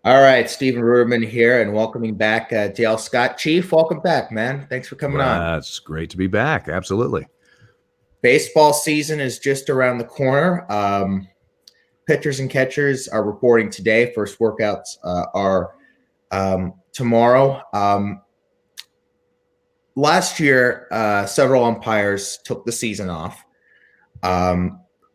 All right, Stephen Rubin here, and welcoming back Dale Scott. Chief, welcome back, man. Thanks for coming on. Well, it's great to be back. Absolutely. Baseball season is just around the corner. Pitchers and catchers are reporting today. First workouts are tomorrow. Last year, several umpires took the season off.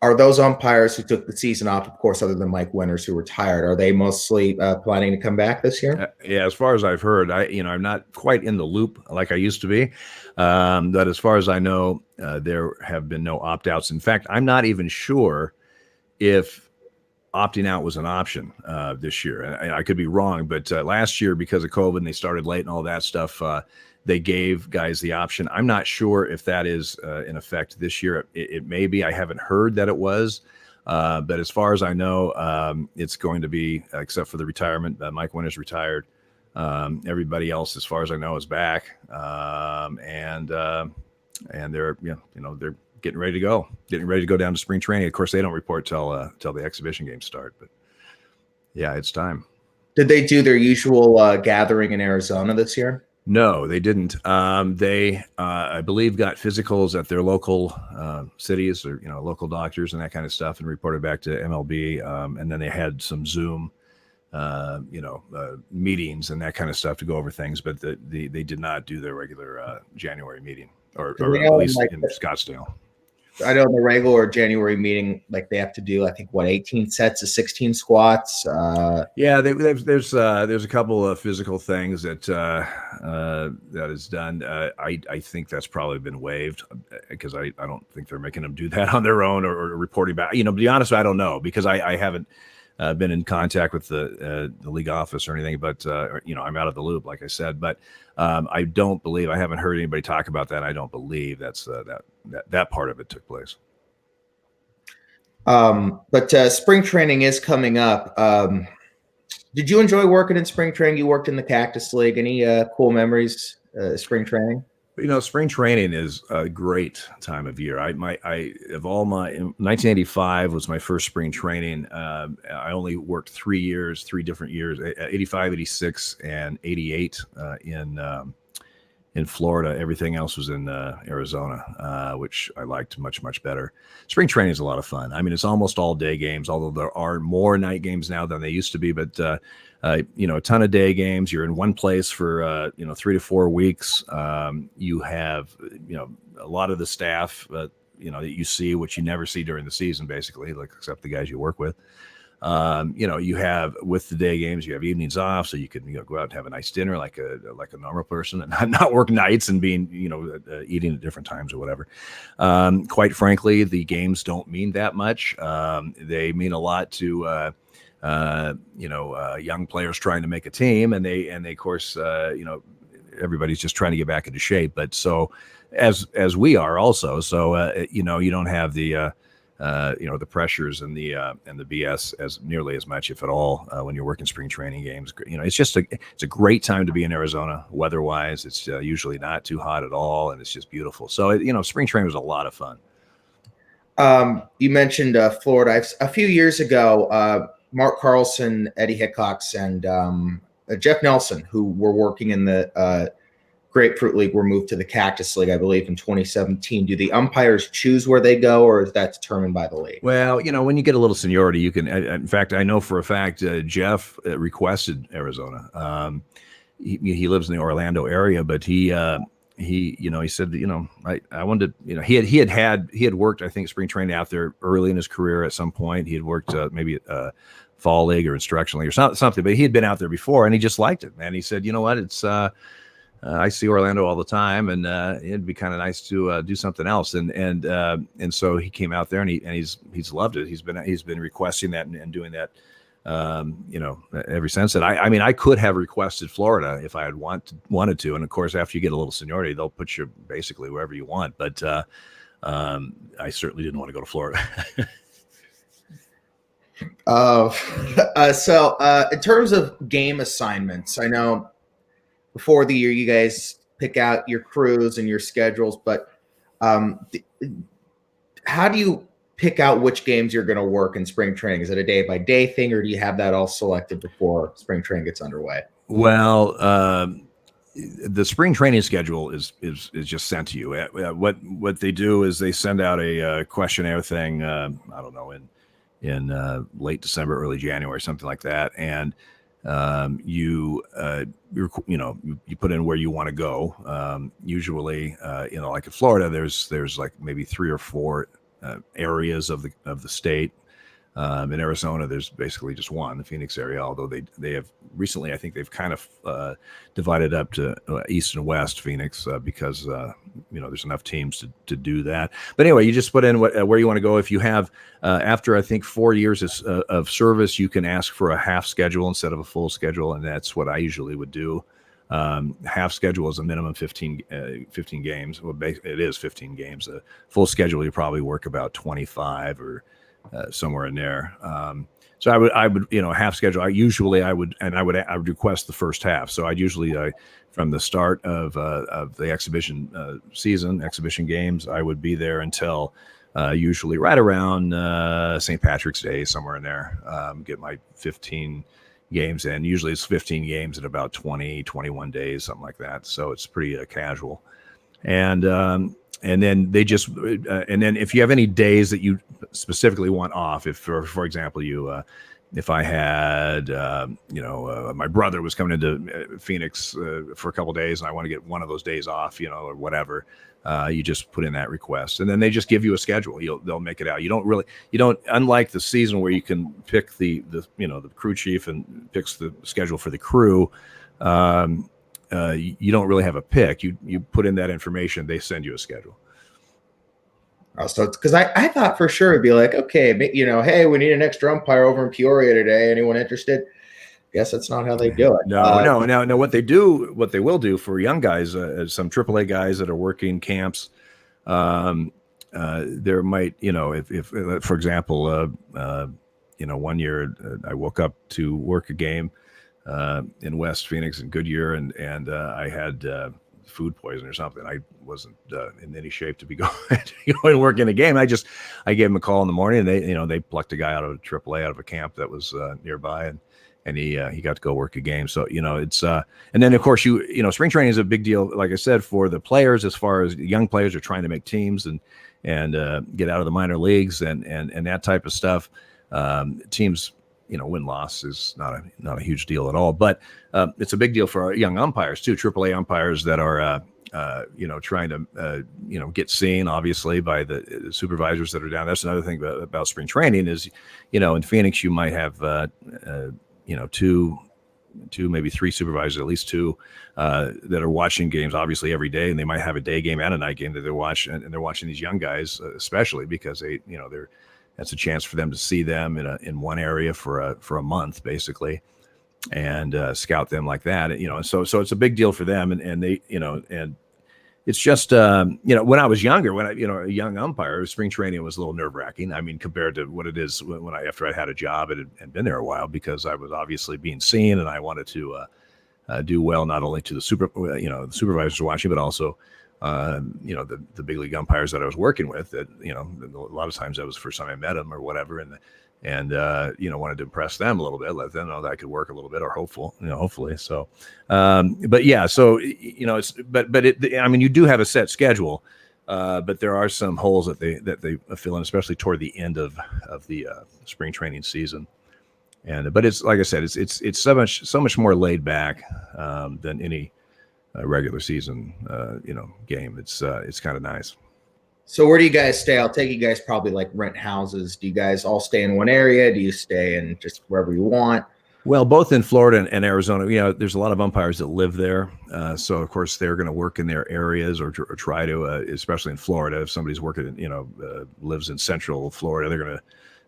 Are those umpires who took the season off, of course, other than Mike Winters, who retired, are they mostly planning to come back this year? Yeah, as far as I've heard, I'm not quite in the loop like I used to be, but as far as I know, there have been no opt-outs. In fact, I'm not even sure if opting out was an option this year. And I could be wrong, but last year, because of COVID and they started late and all that stuff, they gave guys the option. I'm not sure if that is in effect this year. It may be. I haven't heard that it was. But as far as I know, it's going to be, except for the retirement. Mike Winters retired. Everybody else, as far as I know, is back, and they're they're getting ready to go down to spring training. Of course, they don't report till the exhibition games start. But yeah, it's time. Did they do their usual gathering in Arizona this year? No, they didn't. They, I believe, got physicals at their local cities or local doctors and that kind of stuff, and reported back to MLB. And then they had some Zoom, meetings and that kind of stuff to go over things. But they did not do their regular January meeting, or at least in Scottsdale. I know in the regular January meeting, like they have to do, I think, 18 sets of 16 squats. Yeah, there's a couple of physical things that that is done. I think that's probably been waived because I don't think they're making them do that on their own or reporting back. To be honest, I don't know because I haven't been in contact with the league office or anything. But I'm out of the loop, like I said. But I don't believe, I haven't heard anybody talk about that. I don't believe that's that part of it took place. But spring training is coming up. Did you enjoy working in spring training? You worked in the Cactus League. Any cool memories, spring training? Spring training is a great time of year. 1985 was my first spring training. I only worked 3 different years, 85, 86, and 88 in Florida. Everything else was in Arizona, which I liked much, much better. Spring training is a lot of fun. I mean, it's almost all day games, although there are more night games now than they used to be. But a ton of day games. You're in one place for 3 to 4 weeks. You have a lot of the staff that you see, which you never see during the season, basically, like except the guys you work with. You have, with the day games, you have evenings off, so you can go out and have a nice dinner like a normal person, and not work nights and being eating at different times or whatever. Quite frankly, the games don't mean that much. They mean a lot to young players trying to make a team, and they of course everybody's just trying to get back into shape. But so as we are also, so you don't have the the pressures and the BS as nearly as much, if at all, when you're working spring training games. It's a great time to be in Arizona. Weather-wise, it's usually not too hot at all, and it's just beautiful. So spring training was a lot of fun. You mentioned Florida. A few years ago, Mark Carlson, Eddie Hickox, and Jeff Nelson, who were working in the Grapefruit League, were moved to the Cactus League, I believe, in 2017. Do the umpires choose where they go, or is that determined by the league? Well, when you get a little seniority, you can. In fact, I know for a fact Jeff requested Arizona. He lives in the Orlando area, but he said that, I wanted to, he had worked, I think, spring training out there early in his career. At some point he had worked maybe fall league or instruction league or something, but he had been out there before and he just liked it, and he said, it's I see Orlando all the time, and it'd be kind of nice to do something else. And so he came out there, and he's loved it. He's been requesting that and doing that, ever since. And I could have requested Florida if I had wanted to. And of course, after you get a little seniority, they'll put you basically wherever you want. But I certainly didn't want to go to Florida. So in terms of game assignments, I know before the year you guys pick out your crews and your schedules, but how do you pick out which games you're going to work in spring training? Is it a day by day thing, or do you have that all selected before spring training gets underway? Well, the spring training schedule is just sent to you. What they do is they send out a questionnaire thing. I don't know, in late December, early January, something like that, and you put in where you want to go. Usually, like in Florida, there's like maybe 3 or 4 areas of the state. In Arizona, there's basically just one, the Phoenix area, although they have recently, I think they've kind of divided up to east and west Phoenix because there's enough teams to do that. But anyway, you just put in where you want to go. If you have after I think 4 years of service, you can ask for a half schedule instead of a full schedule, and that's what I usually would do. Half schedule is a minimum 15 games. Well, it is 15 games. A full schedule, you probably work about 25 or somewhere in there. So I would half schedule. I would request the first half. So I'd usually from the start of the exhibition games, I would be there until usually right around St. Patrick's Day, somewhere in there. Get my 15 games in. Usually it's 15 games in about 20, 21 days, something like that. So it's pretty casual. And then they just, and then if you have any days that you specifically want off, if for example, if I had, my brother was coming into Phoenix for a couple of days and I want to get one of those days off, or whatever, you just put in that request and then they just give you a schedule. They'll make it out. You don't, unlike the season where you can pick the crew chief and picks the schedule for the crew. You don't really have a pick. You put in that information, they send you a schedule. So because I thought for sure it'd be like, okay, hey, we need an extra umpire over in Peoria today. Anyone interested? Guess that's not how they do it. No. What they will do for young guys, some AAA guys that are working camps, there might, if for example, 1 year I woke up to work a game in West Phoenix in Goodyear, and I had food poison or something. I wasn't in any shape to be going and work in a game. I gave him a call in the morning, and they plucked a guy out of AAA out of a camp that was nearby, and he got to go work a game. So it's and then of course spring training is a big deal, like I said, for the players, as far as young players are trying to make teams and get out of the minor leagues and that type of stuff. Teams, win-loss is not a huge deal at all, but it's a big deal for our young umpires too, AAA umpires that are trying to get seen, obviously, by the supervisors that are down. That's another thing about spring training is, in Phoenix you might have two, maybe 3 supervisors, at least 2 that are watching games obviously every day, and they might have a day game and a night game that they watch, and they're watching these young guys especially because that's a chance for them to see them in one area for a month, basically, and scout them like that. So it's a big deal for them, and they, and it's just, when I was younger, a young umpire, spring training was a little nerve wracking. I mean, compared to what it is after I had a job and been there a while, because I was obviously being seen, and I wanted to do well, not only to the supervisors watching, but also the big league umpires that I was working with. That a lot of times that was the first time I met them or whatever, and wanted to impress them a little bit, let them know that I could work a little bit, or hopefully. So, but yeah, so it's you do have a set schedule, but there are some holes that they fill in, especially toward the end of the spring training season. But it's like I said, it's so much more laid back than any regular season game. It's kind of nice. So where do you guys stay? I'll take you guys probably like rent houses. Do you guys all stay in one area? Do you stay in just wherever you want? Well, both in Florida and Arizona, there's a lot of umpires that live there. So of course they're going to work in their areas or try to, especially in Florida. If somebody's working, lives in Central Florida,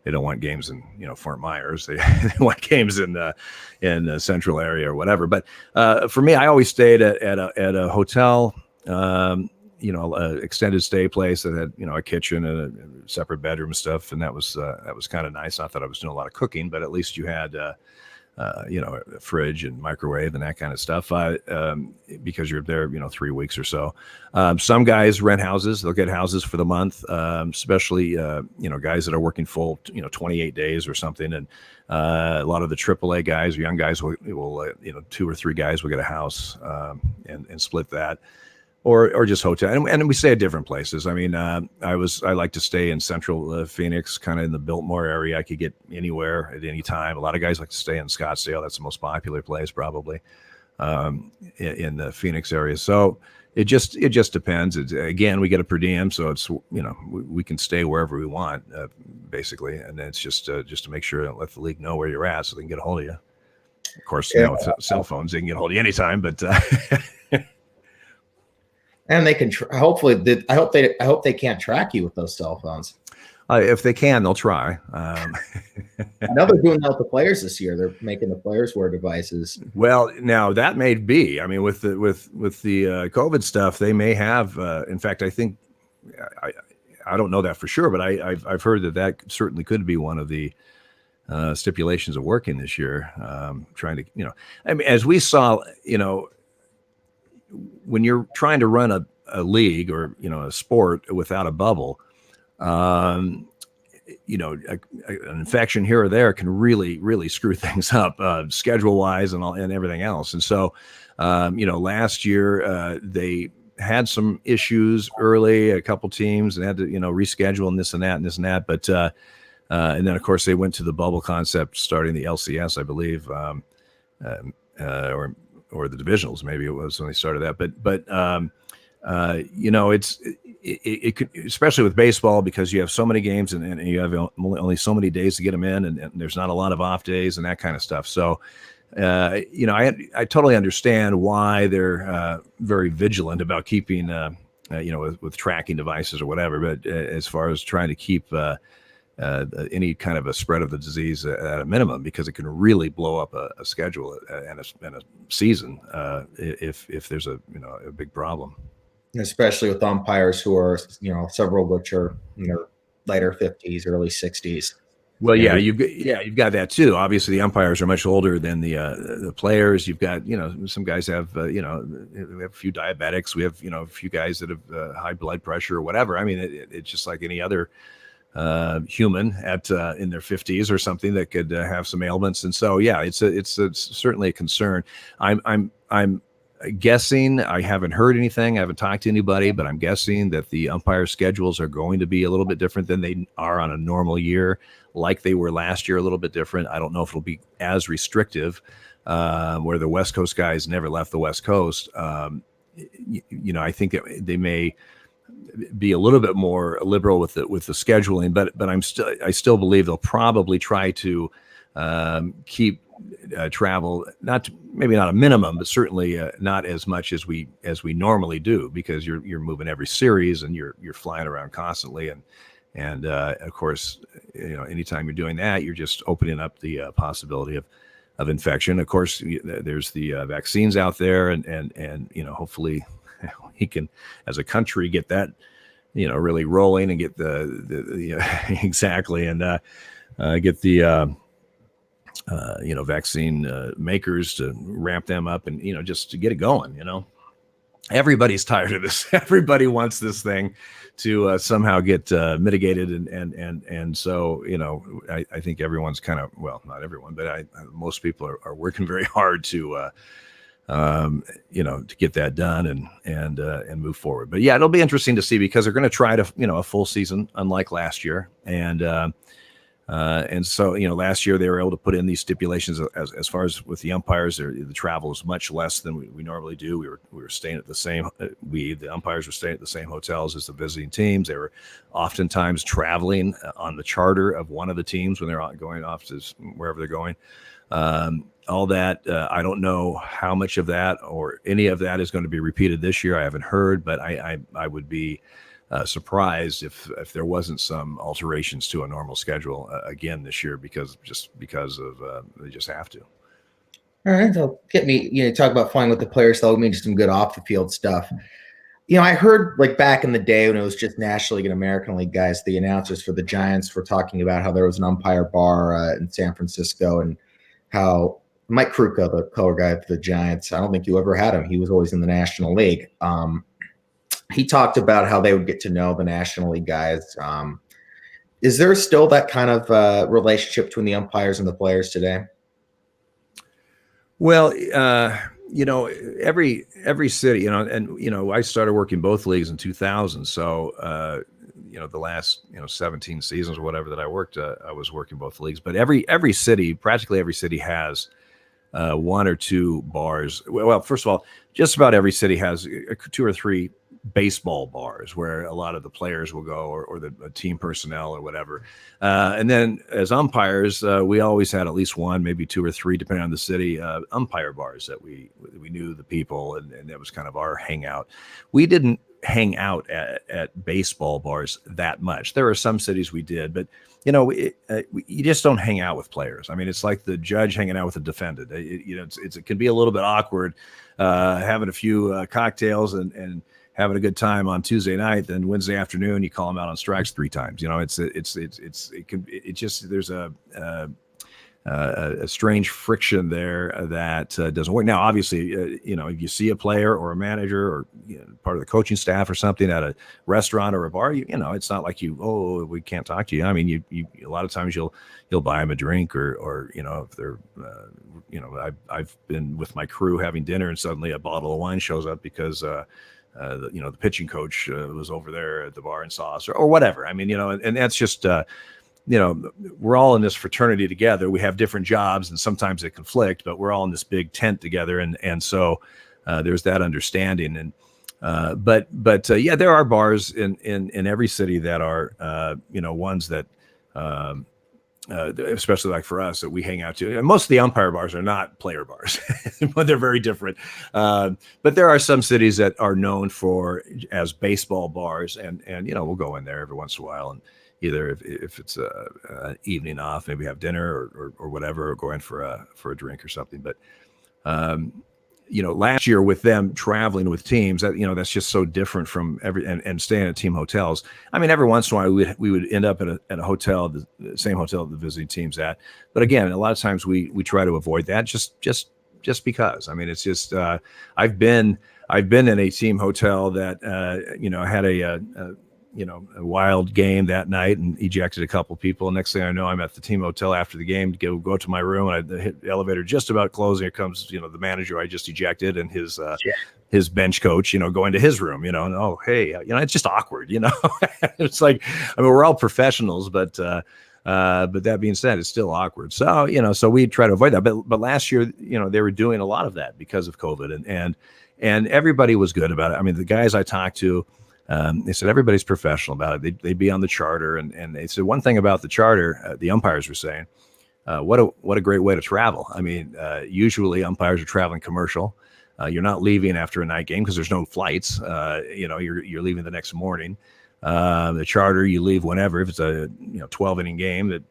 they don't want games in Fort Myers. They want games in the Central area or whatever. But for me, I always stayed at a hotel, extended stay place that had a kitchen and a separate bedroom and stuff, and that was kind of nice. Not that I was doing a lot of cooking, but at least you had a fridge and microwave and that kind of stuff, because you're there, 3 weeks or so. Some guys rent houses; they'll get houses for the month, especially guys that are working full, 28 days or something. And a lot of the AAA guys or young guys will 2 or 3 guys will get a house and split that. Or just hotel, and we stay at different places. I mean, I like to stay in central Phoenix, kind of in the Biltmore area. I could get anywhere at any time. A lot of guys like to stay in Scottsdale. That's the most popular place, probably, in the Phoenix area. So it just depends. Again, we get a per diem, so it's we can stay wherever we want, basically, and it's just to make sure and let the league know where you're at, so they can get a hold of you. Of course, now with cell phones, they can get a hold of you anytime, but. And they can hopefully. I hope they can't track you with those cell phones. If they can, they'll try. I know they're doing that with the players this year. They're making the players wear devices. Well, now that may be. I mean, with the COVID stuff, they may have. In fact, I think I don't know that for sure, but I've heard that certainly could be one of the stipulations of working this year. Trying to, I mean, as we saw, when you're trying to run a league or a sport without a bubble, an infection here or there can really screw things up, schedule wise and everything else. And so, last year they had some issues early, a couple teams, and had to reschedule and this and that. But and then of course they went to the bubble concept starting the LCS, I believe, or the divisionals, maybe it was when they started that. But it could, especially with baseball, because you have so many games and you have only so many days to get them in, and there's not a lot of off days and that kind of stuff. So, I totally understand why they're very vigilant about keeping, with tracking devices or whatever. But as far as trying to keep any kind of a spread of the disease at a minimum, because it can really blow up a schedule and a season if there's a big problem. Especially with umpires who are several of which are in their later 50s, early 60s. Well, you've got that too. Obviously, the umpires are much older than the players. You've got some guys have we have a few diabetics. We have a few guys that have high blood pressure or whatever. I mean, it's just like any other human at in their 50s or something that could have some ailments. And so it's certainly a concern. I'm guessing, I haven't heard anything, I haven't talked to anybody, but I'm guessing that the umpire schedules are going to be a little bit different than they are on a normal year, like they were last year, a little bit different. I don't know if it'll be as restrictive, where the West Coast guys never left the West Coast. I think that they may be a little bit more liberal with the scheduling, but I still believe they'll probably try to keep travel, maybe not a minimum, but certainly not as much as we normally do, because you're moving every series and you're flying around constantly, and of course, anytime you're doing that, you're just opening up the possibility of infection. Of course, there's the vaccines out there, and hopefully he can, as a country, get that really rolling and get the exactly, and get the vaccine makers to ramp them up, and just to get it going. Everybody's tired of this. Everybody wants this thing to somehow get mitigated, and so I think everyone's kind of, well, not everyone, but most people are working very hard to get that done and move forward. But it'll be interesting to see, because they're going to try to a full season, unlike last year, and so last year they were able to put in these stipulations as far as with the umpires. The travel is much less than we normally do. We were staying at the same. The umpires were staying at the same hotels as the visiting teams. They were oftentimes traveling on the charter of one of the teams when they're going off to wherever they're going. All that, I don't know how much of that or any of that is going to be repeated this year. I haven't heard, but I would be surprised if there wasn't some alterations to a normal schedule again this year, because of they just have to. All right, so get me. Talk about flying with the players. That'll mean some good off the field stuff. I heard, like, back in the day when it was just National League and American League guys, the announcers for the Giants were talking about how there was an umpire bar in San Francisco, and how Mike Kruka, the color guy for the Giants. I don't think you ever had him. He was always in the National League. He talked about how they would get to know the National League guys. Is there still that kind of relationship between the umpires and the players today? Well, every city, and I started working both leagues in 2000. So, the last 17 seasons or whatever that I worked, I was working both leagues. But every city, practically every city has one or two bars. Well, first of all, just about every city has two or three baseball bars where a lot of the players will go, or the team personnel or whatever. And then as umpires, we always had at least one, maybe two or three, depending on the city, umpire bars that we knew the people, and that was kind of our hangout. We didn't hang out at baseball bars that much. There are some cities we did, but you just don't hang out with players. I mean, it's like the judge hanging out with the defendant. It can be a little bit awkward having a few cocktails and having a good time on Tuesday night. Then Wednesday afternoon, you call them out on strikes 3 times. There's a strange friction there that doesn't work. Now, obviously, if you see a player or a manager or part of the coaching staff or something at a restaurant or a bar, it's not like we can't talk to you. I mean, you a lot of times you'll buy them a drink or if they're, I've been with my crew having dinner and suddenly a bottle of wine shows up because, the pitching coach was over there at the bar and saw us or whatever. I mean, and that's just, we're all in this fraternity together. We have different jobs and sometimes they conflict, but we're all in this big tent together. And so there's that understanding. And, but there are bars in every city that are, ones that, especially like for us that we hang out to. And most of the umpire bars are not player bars, but they're very different. But there are some cities that are known as baseball bars, and we'll go in there every once in a while, and either if it's a evening off, maybe have dinner or whatever, or go in for a drink or something. But last year with them traveling with teams, that's just so different from and staying at team hotels. I mean, every once in a while we would end up at a hotel, the same hotel the visiting team's at. But again, a lot of times we try to avoid that just because. I mean, it's just I've been in a team hotel that had a wild game that night and ejected a couple people. Next thing I know, I'm at the team hotel after the game to go to my room, and I hit the elevator just about closing. Here comes, the manager I just ejected and his bench coach, going to his room, and oh, hey, it's just awkward, It's like, I mean, we're all professionals, but that being said, it's still awkward. So, so we try to avoid that. But last year, they were doing a lot of that because of COVID and everybody was good about it. I mean, the guys I talked to, they said everybody's professional about it. They'd be on the charter, and they said one thing about the charter. The umpires were saying, "What a great way to travel." I mean, usually umpires are traveling commercial. You're not leaving after a night game because there's no flights. You're leaving the next morning. The charter, you leave whenever. If it's a 12 inning game that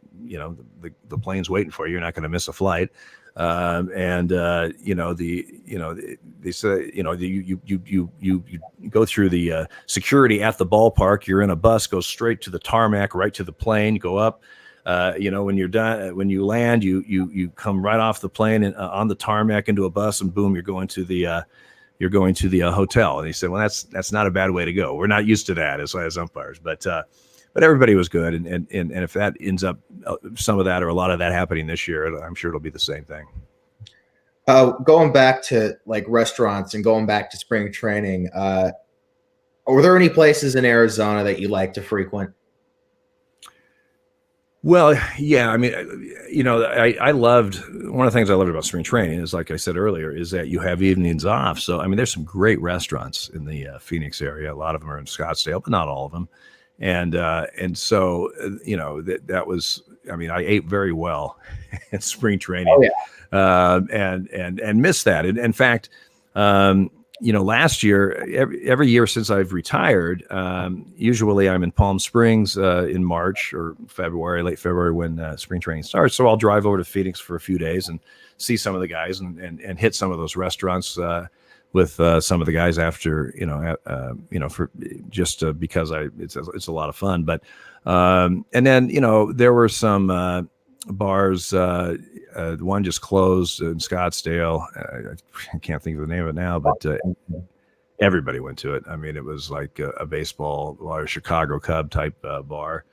the plane's waiting for you, you're not going to miss a flight. They say, you go through the security at the ballpark. You're in a bus, go straight to the tarmac, right to the plane. You go up. When you're done, when you land, you come right off the plane and on the tarmac into a bus, and boom, you're going to the hotel. And he said, well, that's not a bad way to go. We're not used to that as umpires, but everybody was good. And if that ends up some of that or a lot of that happening this year, I'm sure it'll be the same thing. Going back to like restaurants and going back to spring training, were there any places in Arizona that you like to frequent? Well, yeah. I mean, I loved, one of the things I loved about spring training is, like I said earlier, is that you have evenings off. So, I mean, there's some great restaurants in the Phoenix area. A lot of them are in Scottsdale, but not all of them. And so, that was, I mean, I ate very well in spring training. Oh, yeah. And missed that. And in fact, last year, every year since I've retired, usually I'm in Palm Springs in March or February, late February, when spring training starts. So I'll drive over to Phoenix for a few days and see some of the guys and hit some of those restaurants with some of the guys after, for just because it's a lot of fun. But and then there were some bars. The one just closed in Scottsdale. I can't think of the name of it now, but everybody went to it. I mean, it was like a baseball or a Chicago Cub type bar.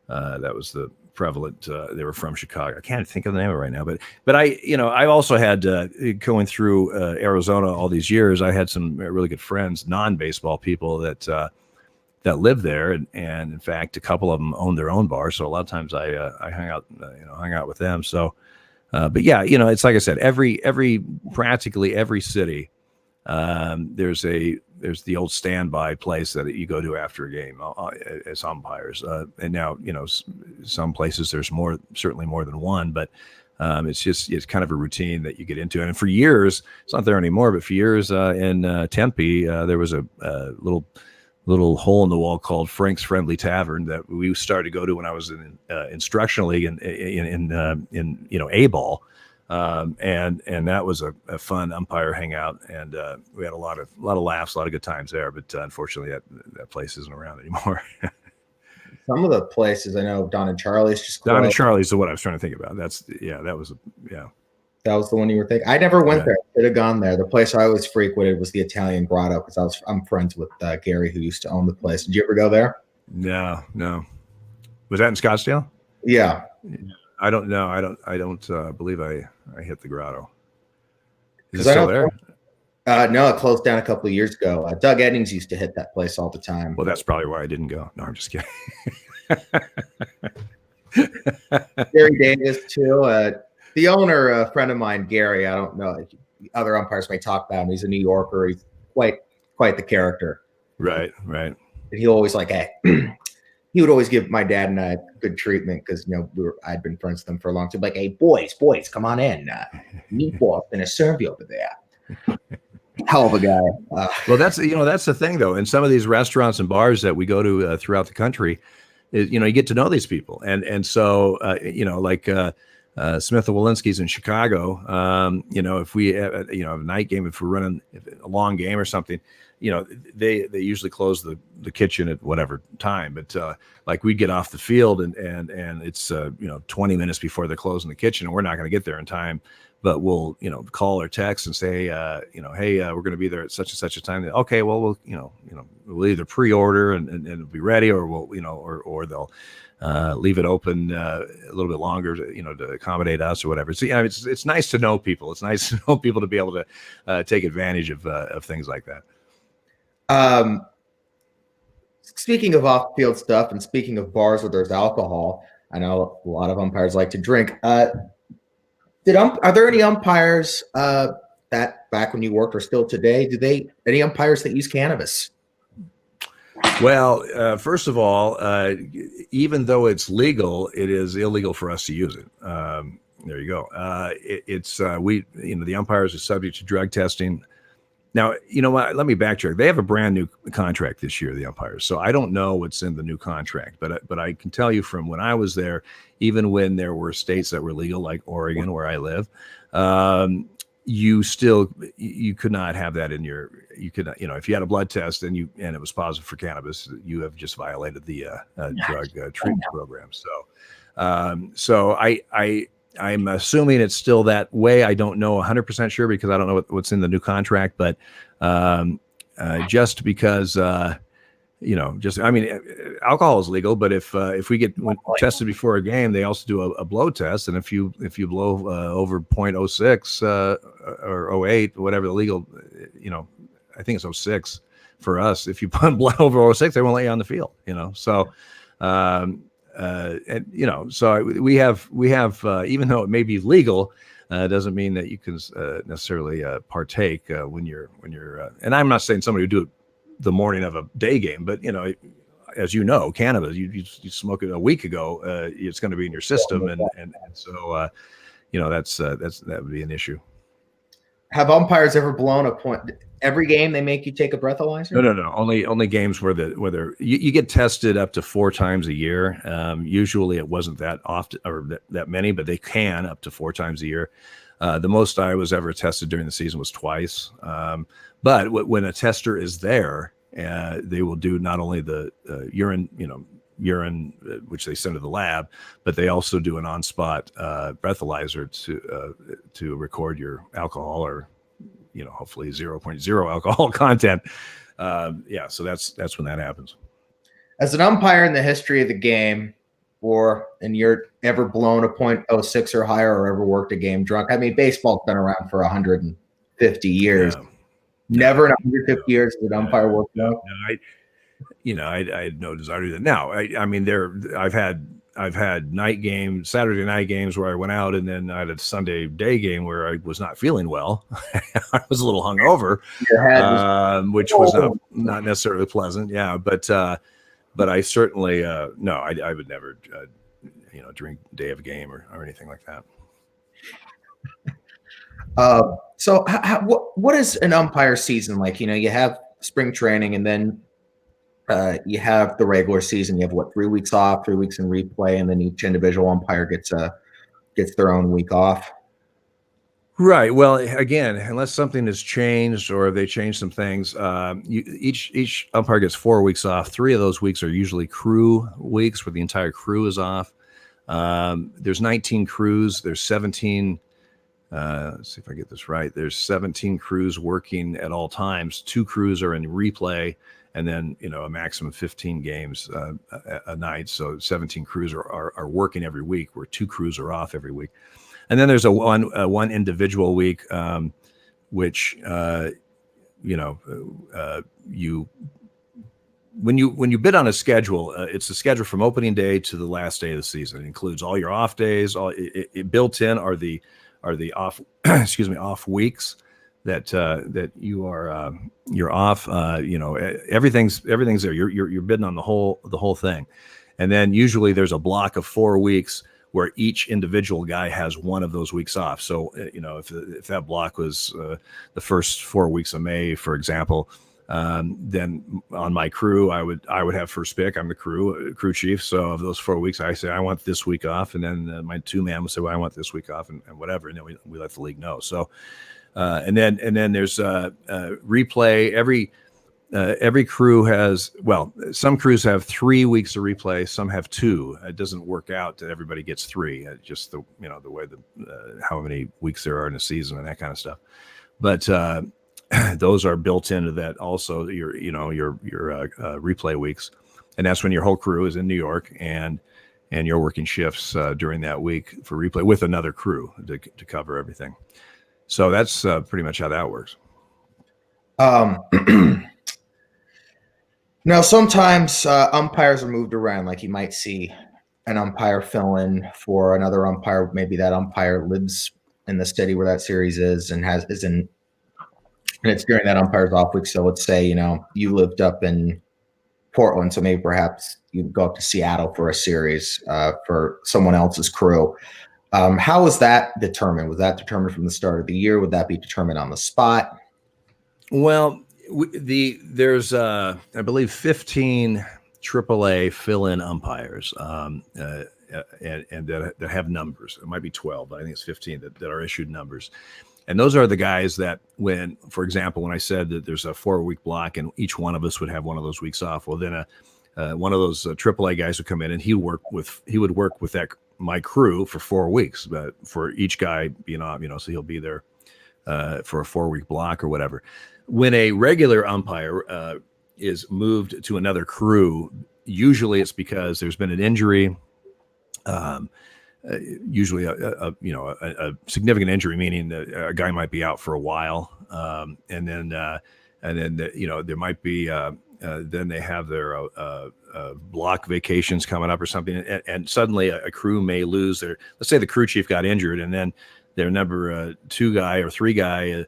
That was the prevalent. They were from Chicago. I can't think of the name of it right now, but I also had going through Arizona all these years. I had some really good friends, non-baseball people that lived there, and in fact, a couple of them owned their own bar. So a lot of times I hung out with them. So, but yeah, it's like I said, practically every city. There's the old standby place that you go to after a game as umpires. And now, some places there's certainly more than one, but it's kind of a routine that you get into. And for years, it's not there anymore, but for years in Tempe, there was a little hole in the wall called Frank's Friendly Tavern that we started to go to when I was in instructionally in A-ball. And that was a fun umpire hangout, and we had a lot of laughs, a lot of good times there. But unfortunately, that place isn't around anymore. Some of the places I know, Don and Charlie's just closed. Don and Charlie's is what I was trying to think about. That was the one you were thinking. I never went there. I should have gone there. The place I always frequented was the Italian Grotto because I'm friends with Gary, who used to own the place. Did you ever go there? No. Was that in Scottsdale? Yeah. I don't know. I don't believe I hit the Grotto. Is it still there? No, it closed down a couple of years ago. Doug Eddings used to hit that place all the time. Well, that's probably why I didn't go. No, I'm just kidding. Gary Davis too. The owner, a friend of mine, Gary. I don't know. Other umpires may talk about him. He's a New Yorker. He's quite the character. Right. And he always he would always give my dad and I good treatment because I'd been friends with them for a long time. Like, hey, boys, come on in. Meatball's gonna serve you over there. Hell of a guy. Well, that's the thing though. In some of these restaurants and bars that we go to throughout the country, you get to know these people, and so like Smith and Walensky's in Chicago. If we have a night game, if we're running a long game or something. They usually close the kitchen at whatever time, but like we'd get off the field and it's 20 minutes before they're closing the kitchen, and we're not going to get there in time, but we'll call or text and say hey, we're going to be there at such and such a time. Okay, well we'll either pre-order and it'll be ready, or we'll or they'll leave it open a little bit longer to accommodate us or whatever. So it's nice to know people. It's nice to know people to be able to take advantage of things like that. Speaking of off-field stuff and speaking of bars where there's alcohol, I know a lot of umpires like to drink. Are there any umpires that back when you worked or still today, any umpires that use cannabis? Well, first of all, even though it's legal, it is illegal for us to use it. There you go. The umpires are subject to drug testing. Now, you know what? Let me backtrack. They have a brand new contract this year, the umpires. So I don't know what's in the new contract, but I can tell you from when I was there, even when there were states that were legal, like Oregon, where I live, you could not have that in your. You could, if you had a blood test and it was positive for cannabis, you have just violated the drug treatment program. So I'm assuming it's still that way. I don't know 100% sure because I don't know what's in the new contract, but just because, alcohol is legal, but if we get tested before a game, they also do a blow test. And if you blow over 0.06 or 0.08, whatever the legal, I think it's 0.06 for us. If you put blood over 0.06, they won't let you on the field, so. So we have even though it may be legal, doesn't mean that you can necessarily partake when you're and I'm not saying somebody would do it the morning of a day game, but as cannabis, you smoke it a week ago, it's going to be in your system, and so that would be an issue. Have umpires ever blown a point? Every game they make you take a breathalyzer? No. Only games where you get tested up to 4 times a year. Usually it wasn't that often or that many, but they can up to 4 times a year. The most I was ever tested during the season was twice. But when a tester is there, they will do not only the urine urine, which they send to the lab, but they also do an on-spot breathalyzer to record your alcohol, or hopefully 0.0 alcohol content. So that's when that happens. As an umpire in the history of the game, and you're ever blown a .06 or higher, or ever worked a game drunk. I mean, baseball's been around for 150 years. Yeah. Never in 150 years did an umpire work drunk. I had no desire to do that. Now, I mean, I've had Saturday night games where I went out, and then I had a Sunday day game where I was not feeling well. I was a little hungover, which was not necessarily pleasant. Yeah, but I certainly no, I would never drink day of a game or anything like that. So what is an umpire season like? You have spring training, and then you have the regular season. You have 3 weeks off, 3 weeks in replay, and then each individual umpire gets their own week off. Right. Well, again, unless something has changed or they changed some things, each umpire gets 4 weeks off. 3 of those weeks are usually crew weeks, where the entire crew is off. There's 19 crews. There's 17. Let's see if I get this right. There's 17 crews working at all times. 2 crews are in replay, and then a maximum of 15 games a night. So 17 crews are working every week, where 2 crews are off every week. And then there's a one individual week, which when you bid on a schedule, it's the schedule from opening day to the last day of the season. It includes all your off days. It built in are the off off weeks that you're off. Everything's there. You're bidding on the whole thing, and then usually there's a block of 4 weeks where each individual guy has one of those weeks off. So, if that block was the first 4 weeks of May, for example, then on my crew, I would have first pick. I'm the crew chief. So of those 4 weeks, I say, I want this week off. And then my 2-man would say, well, I want this week off and whatever. And then we let the league know. So, and then there's replay. Every crew has, some crews have 3 weeks of replay. Some have 2. It doesn't work out that everybody gets 3. Just the way how many weeks there are in a season and that kind of stuff. But those are built into that also. Your replay weeks, and that's when your whole crew is in New York, and you're working shifts during that week for replay with another crew to cover everything. So that's pretty much how that works. Now, sometimes umpires are moved around. Like, you might see an umpire fill in for another umpire. Maybe that umpire lives in the city where that series is and and it's during that umpire's off week. So let's say, you lived up in Portland, so maybe perhaps you go up to Seattle for a series for someone else's crew. How was that determined? Was that determined from the start of the year? Would that be determined on the spot? Well, there's I believe 15 AAA fill-in umpires, and that have numbers. It might be 12, but I think it's 15 that are issued numbers. And those are the guys that, for example, when I said that there's a 4-week block and each one of us would have one of those weeks off, well, then one of those AAA guys would come in and he would work with my crew for 4 weeks, but for each guy being off, so he'll be there for a 4-week block or whatever. When a regular umpire is moved to another crew, usually it's because there's been an injury. Usually a significant injury, meaning that a guy might be out for a while, and then there might be then they have their block vacations coming up or something, and suddenly a crew may lose their. Let's say the crew chief got injured, and then their number 2 guy or 3 guy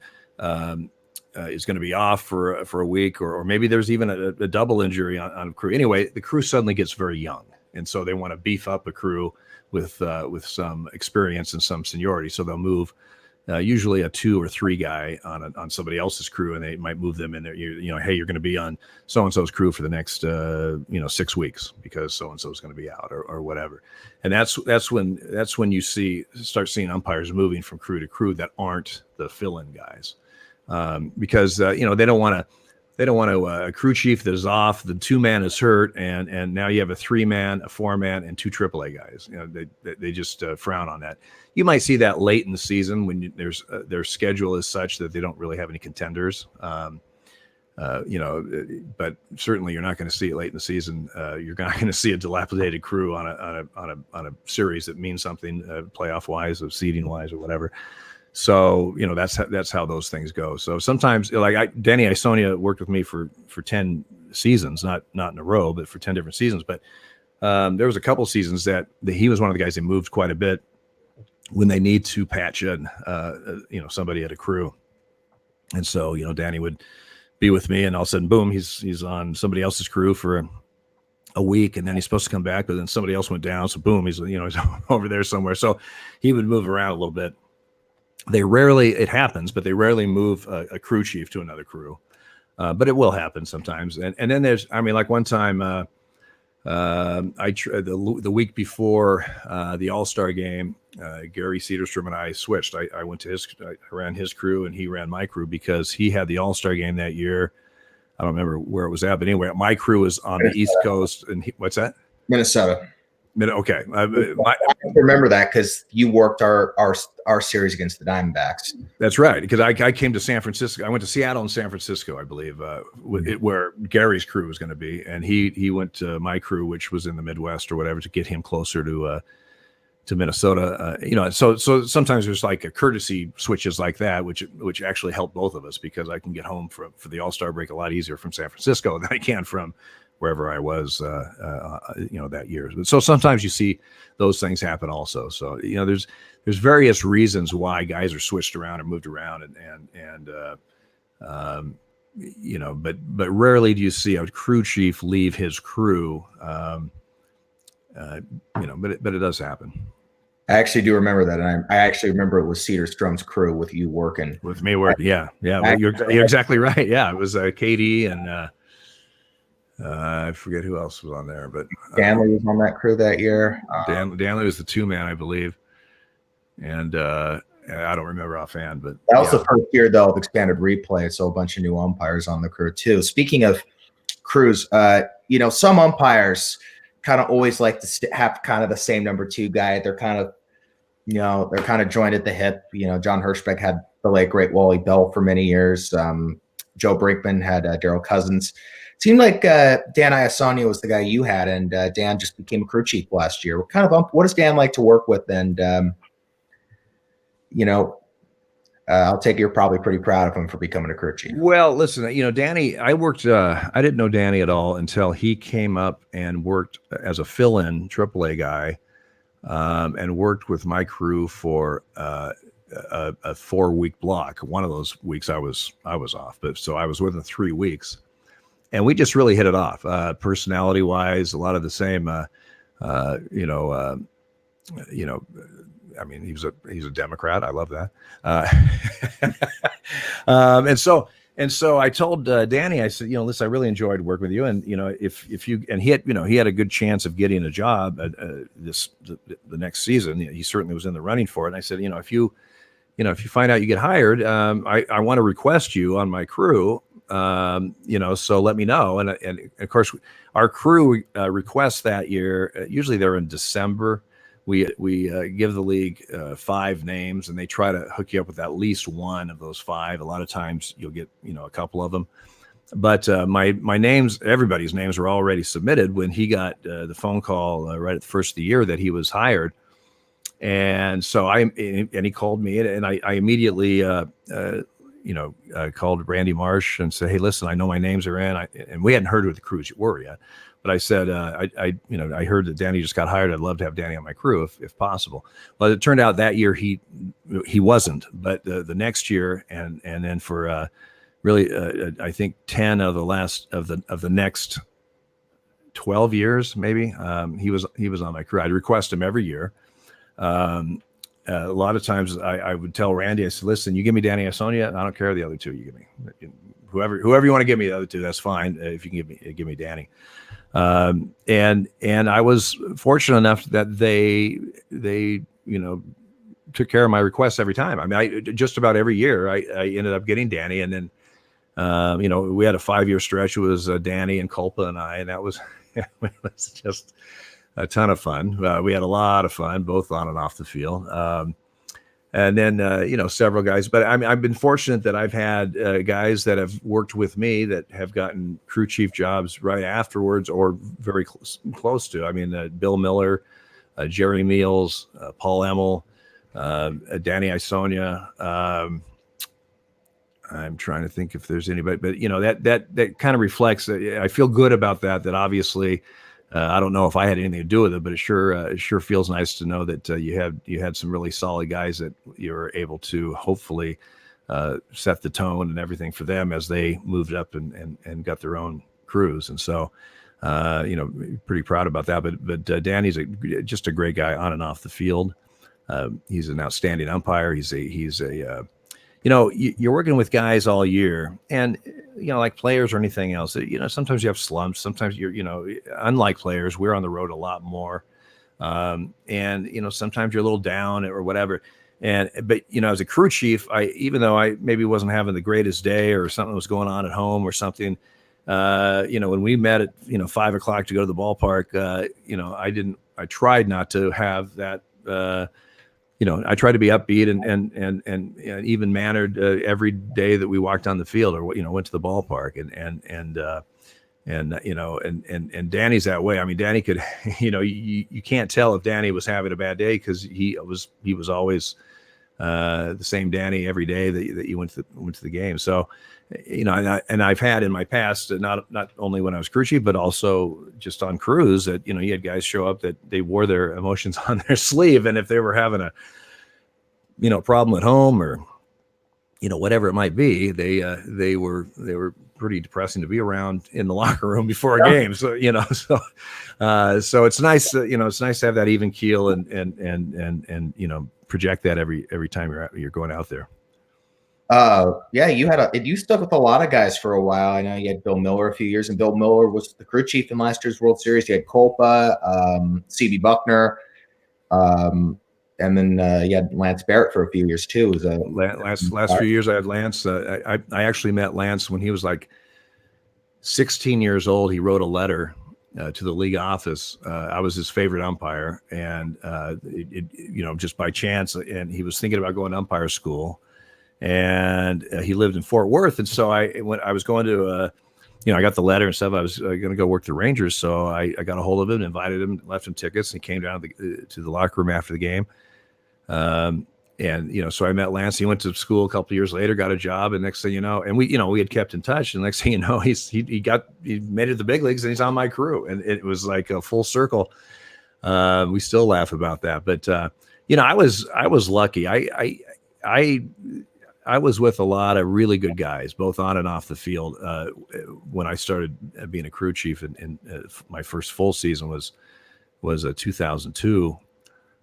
is going to be off for a week, or maybe there's even a double injury on a crew. Anyway, the crew suddenly gets very young, and so they want to beef up a crew with some experience and some seniority. So they'll move usually a 2 or 3 guy on somebody else's crew, and they might move them in there. Hey, you're going to be on so-and-so's crew for the next 6 weeks because so-and-so is going to be out or whatever. And that's when you start seeing umpires moving from crew to crew that aren't the fill-in guys, because they don't want to. they don't want to a crew chief that is off, the 2-man is hurt, and now you have a 3-man, a 4-man, and 2 AAA guys. You know, they just frown on that. You might see that late in the season when their schedule is such that they don't really have any contenders. You know, but certainly you're not going to see it late in the season. You're not going to see a dilapidated crew on a series that means something playoff wise, or seeding wise, or whatever. So, you know, that's how those things go. So sometimes, like Danny Isonia worked with me for 10 seasons, not in a row, but for 10 different seasons. But there was a couple seasons that he was one of the guys that moved quite a bit when they need to patch in, you know, somebody at a crew. And so, you know, Danny would be with me, and all of a sudden, boom, he's on somebody else's crew for a week, and then he's supposed to come back, but then somebody else went down. So boom, he's over there somewhere. So he would move around a little bit. It happens, but they rarely move a crew chief to another crew. But it will happen sometimes. And then there's, I mean, like one time, the week before the All-Star game, Gary Cedarstrom and I switched. I went to I ran his crew, and he ran my crew because he had the All-Star game that year. I don't remember where it was at, but anyway, my crew was on the East Coast. And what's that? Minnesota. Okay. I remember that because you worked our series against the Diamondbacks. That's right. Because I came to San Francisco. I went to Seattle and San Francisco, I believe, where Gary's crew was going to be, and he went to my crew, which was in the Midwest or whatever, to get him closer to Minnesota. You know, so sometimes there's like a courtesy switches like that, which actually help both of us, because I can get home for the All-Star break a lot easier from San Francisco than I can from wherever I was, you know, that year. So sometimes you see those things happen also. So, you know, there's various reasons why guys are switched around or moved around, and you know, but rarely do you see a crew chief leave his crew. You know, but it does happen. I actually do remember that, and I actually remember it was Cedarstrom's crew with you working. With me working, yeah. Well, you're exactly right. Yeah, it was Katie and. I forget who else was on there, but Danley was on that crew that year. Danley was the 2-man, I believe, and I don't remember offhand. But that was the first year though of expanded replay, so a bunch of new umpires on the crew too. Speaking of crews, you know, some umpires kind of always like to have kind of the same number 2 guy. They're kind of, you know, they're kind of joined at the hip. You know, John Hirschbeck had the late great Wally Bell for many years. Joe Brinkman had Daryl Cousins. Seemed like Dan Iasonia was the guy you had, and Dan just became a crew chief last year. What does Dan like to work with? And you know, I'll take you're probably pretty proud of him for becoming a crew chief. Well, listen, you know, Danny, I didn't know Danny at all until he came up and worked as a fill-in AAA guy, and worked with my crew for a 4-week block. One of those weeks I was off, but so I was with him 3 weeks. And we just really hit it off, personality wise, a lot of the same, you know, I mean, he's a Democrat. I love that. And so I told Danny, I said, you know, listen, I really enjoyed working with you. And, you know, if you, and he had, you know, he had a good chance of getting a job the next season. He certainly was in the running for it. And I said, if you find out you get hired, I want to request you on my crew. So let me know. And of course, our crew requests that year. Usually they're in December. We give the league 5 names, and they try to hook you up with at least one of those 5. A lot of times you'll get a couple of them. But my names, everybody's names were already submitted when he got the phone call right at the first of the year that he was hired. And so he called me, and I immediately called Randy Marsh and said, hey, listen, I know my names are in, and we hadn't heard who the crews were yet, but I said, I heard that Danny just got hired. I'd love to have Danny on my crew if possible. But it turned out that year he wasn't, but the next year and then for really I think 10 of the next 12 years maybe he was on my crew. I'd request him every year. A lot of times I would tell Randy, I said, listen, you give me Danny Iasonia, I don't care the other 2 you give me. Whoever you want to give me the other 2, that's fine. If you can give me Danny. And I was fortunate enough that they took care of my requests every time. I mean, just about every year I ended up getting Danny, and then We had a 5-year stretch. It was Danny and Culpa and I, and that was, it was just a ton of fun. We had a lot of fun, both on and off the field. And then, several guys, but I mean, I've been fortunate that I've had guys that have worked with me that have gotten crew chief jobs right afterwards or very close to. I mean, Bill Miller, Jerry Meals, Paul Emmel, Danny Isonia. I'm trying to think if there's anybody, but that kind of reflects. I feel good about that. That obviously, I don't know if I had anything to do with it, but it sure feels nice to know that you had some really solid guys that you were able to hopefully set the tone and everything for them as they moved up and got their own crews. And so, pretty proud about that. But Danny's just a great guy on and off the field. He's an outstanding umpire. He's a you're working with guys all year, and like players or anything else, sometimes you have slumps. Sometimes unlike players, we're on the road a lot more, and sometimes you're a little down or whatever. But as a crew chief, even though I maybe wasn't having the greatest day or something was going on at home or something, when we met at 5 o'clock to go to the ballpark, I tried not to have that. I try to be upbeat and even mannered every day that we walked on the field or went to the ballpark and Danny's that way. I mean, Danny could, you can't tell if Danny was having a bad day because he was always the same Danny every day that you went to the game. So, and I've had in my past, not only when I was crew chief, but also just on crews that, you had guys show up that they wore their emotions on their sleeve. And if they were having a, problem at home or, whatever it might be, they were pretty depressing to be around in the locker room before a game. So, so it's nice, it's nice to have that even keel and project that every time you're going out there. You stuck with a lot of guys for a while. I know you had Bill Miller a few years, and Bill Miller was the crew chief in last year's World Series. You had Culpa, CB Buckner, and then you had Lance Barrett for a few years too. Last few years I had Lance. I actually met Lance when he was like 16 years old. He wrote a letter to the league office. I was his favorite umpire, and just by chance, and he was thinking about going to umpire school. And he lived in Fort Worth. And so I was going to, I got the letter and stuff. I was going to go work the Rangers. So I got a hold of him, invited him, left him tickets, and he came down to the locker room after the game. So I met Lance. He went to school a couple of years later, got a job. And next thing you know, and we had kept in touch. And next thing you know, he made it to the big leagues and he's on my crew. And it was like a full circle. We still laugh about that. But, I was lucky. I was with a lot of really good guys, both on and off the field. When I started being a crew chief, and my first full season was 2002,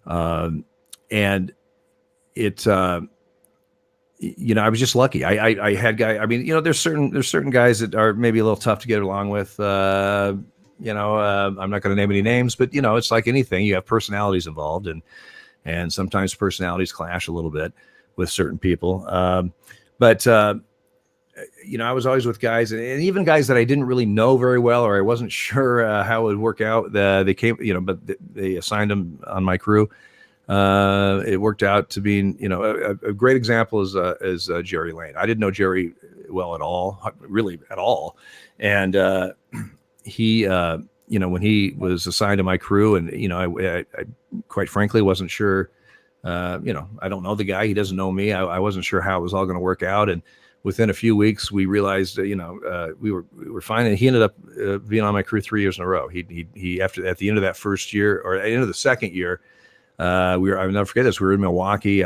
and it, I was just lucky. I had guys. I mean, there's certain guys that are maybe a little tough to get along with. I'm not going to name any names, but it's like anything. You have personalities involved, and sometimes personalities clash a little bit with certain people. But I was always with guys and even guys that I didn't really know very well, or I wasn't sure how it would work out. They came, but they assigned them on my crew. It worked out to being, a great example is Jerry Lane. I didn't know Jerry well at all, really at all. And he, when he was assigned to my crew and, I quite frankly wasn't sure. I don't know the guy. He doesn't know me. I wasn't sure how it was all going to work out. And within a few weeks, we realized, we were fine. And he ended up being on my crew 3 years in a row. He at the end of that first year or at the end of the second year, I'll never forget this. We were in Milwaukee.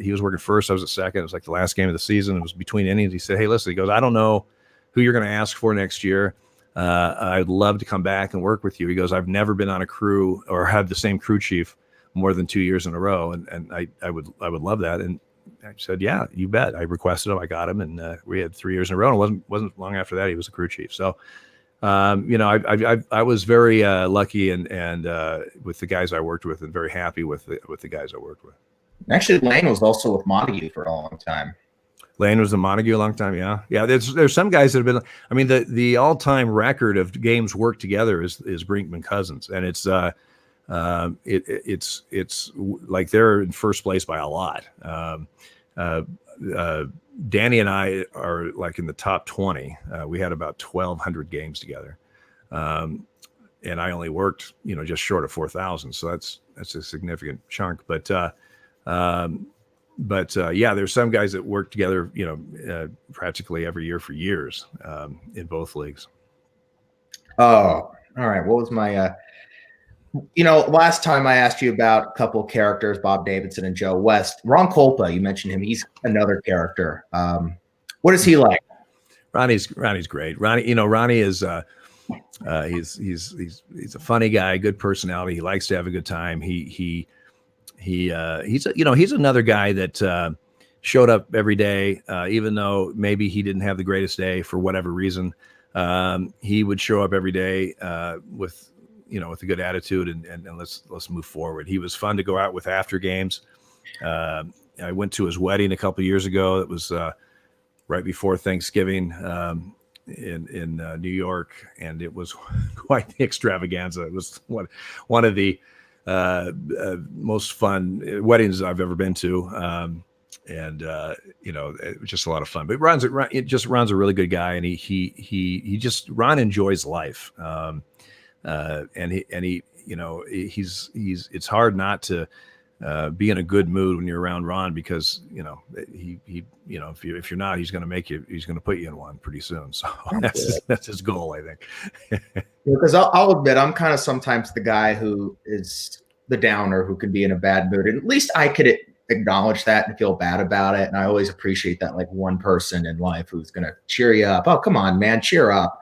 He was working first. I was at second. It was like the last game of the season. It was between innings. He said, "Hey, listen," he goes, "I don't know who you're going to ask for next year. I'd love to come back and work with you." He goes, "I've never been on a crew or had the same crew chief more than 2 years in a row. And I would love that." And I said, "Yeah, you bet." I requested him. I got him. And we had 3 years in a row. And it wasn't long after that, he was a crew chief. So, I was very lucky and with the guys I worked with and very happy with the guys I worked with. Actually, Lane was also with Montague for a long time. Lane was in Montague a long time. Yeah, yeah. There's some guys that have been. I mean, the all time record of games worked together is Brinkman Cousins, and it's like they're in first place by a lot. Uh, uh, Danny and I are like in the top 20. We had about 1,200 games together, and I only worked, just short of 4,000. So that's a significant chunk. But there's some guys that work together, practically every year for years in both leagues. Oh, all right. What was my last time I asked you about a couple of characters, Bob Davidson and Joe West. Ron Kolpa, you mentioned him. He's another character. What is he like? Ronnie's great. Ronnie is he's a funny guy, good personality. He likes to have a good time. He's another guy that showed up every day, even though maybe he didn't have the greatest day for whatever reason. He would show up every day with a good attitude and let's move forward. He was fun to go out with after games. I went to his wedding a couple of years ago. It was right before Thanksgiving in New York, and it was quite the extravaganza. It was one of the most fun weddings I've ever been to. It was just a lot of fun. But Ron's a really good guy, and Ron enjoys life. It's hard not to be in a good mood when you're around Ron, because if you're not, he's going to put you in one pretty soon. So that's his goal, I think. Because I'll admit, I'm kind of sometimes the guy who is the downer, who can be in a bad mood, and at least I could acknowledge that and feel bad about it. And I always appreciate that, like, one person in life who's going to cheer you up. Oh, come on, man, cheer up.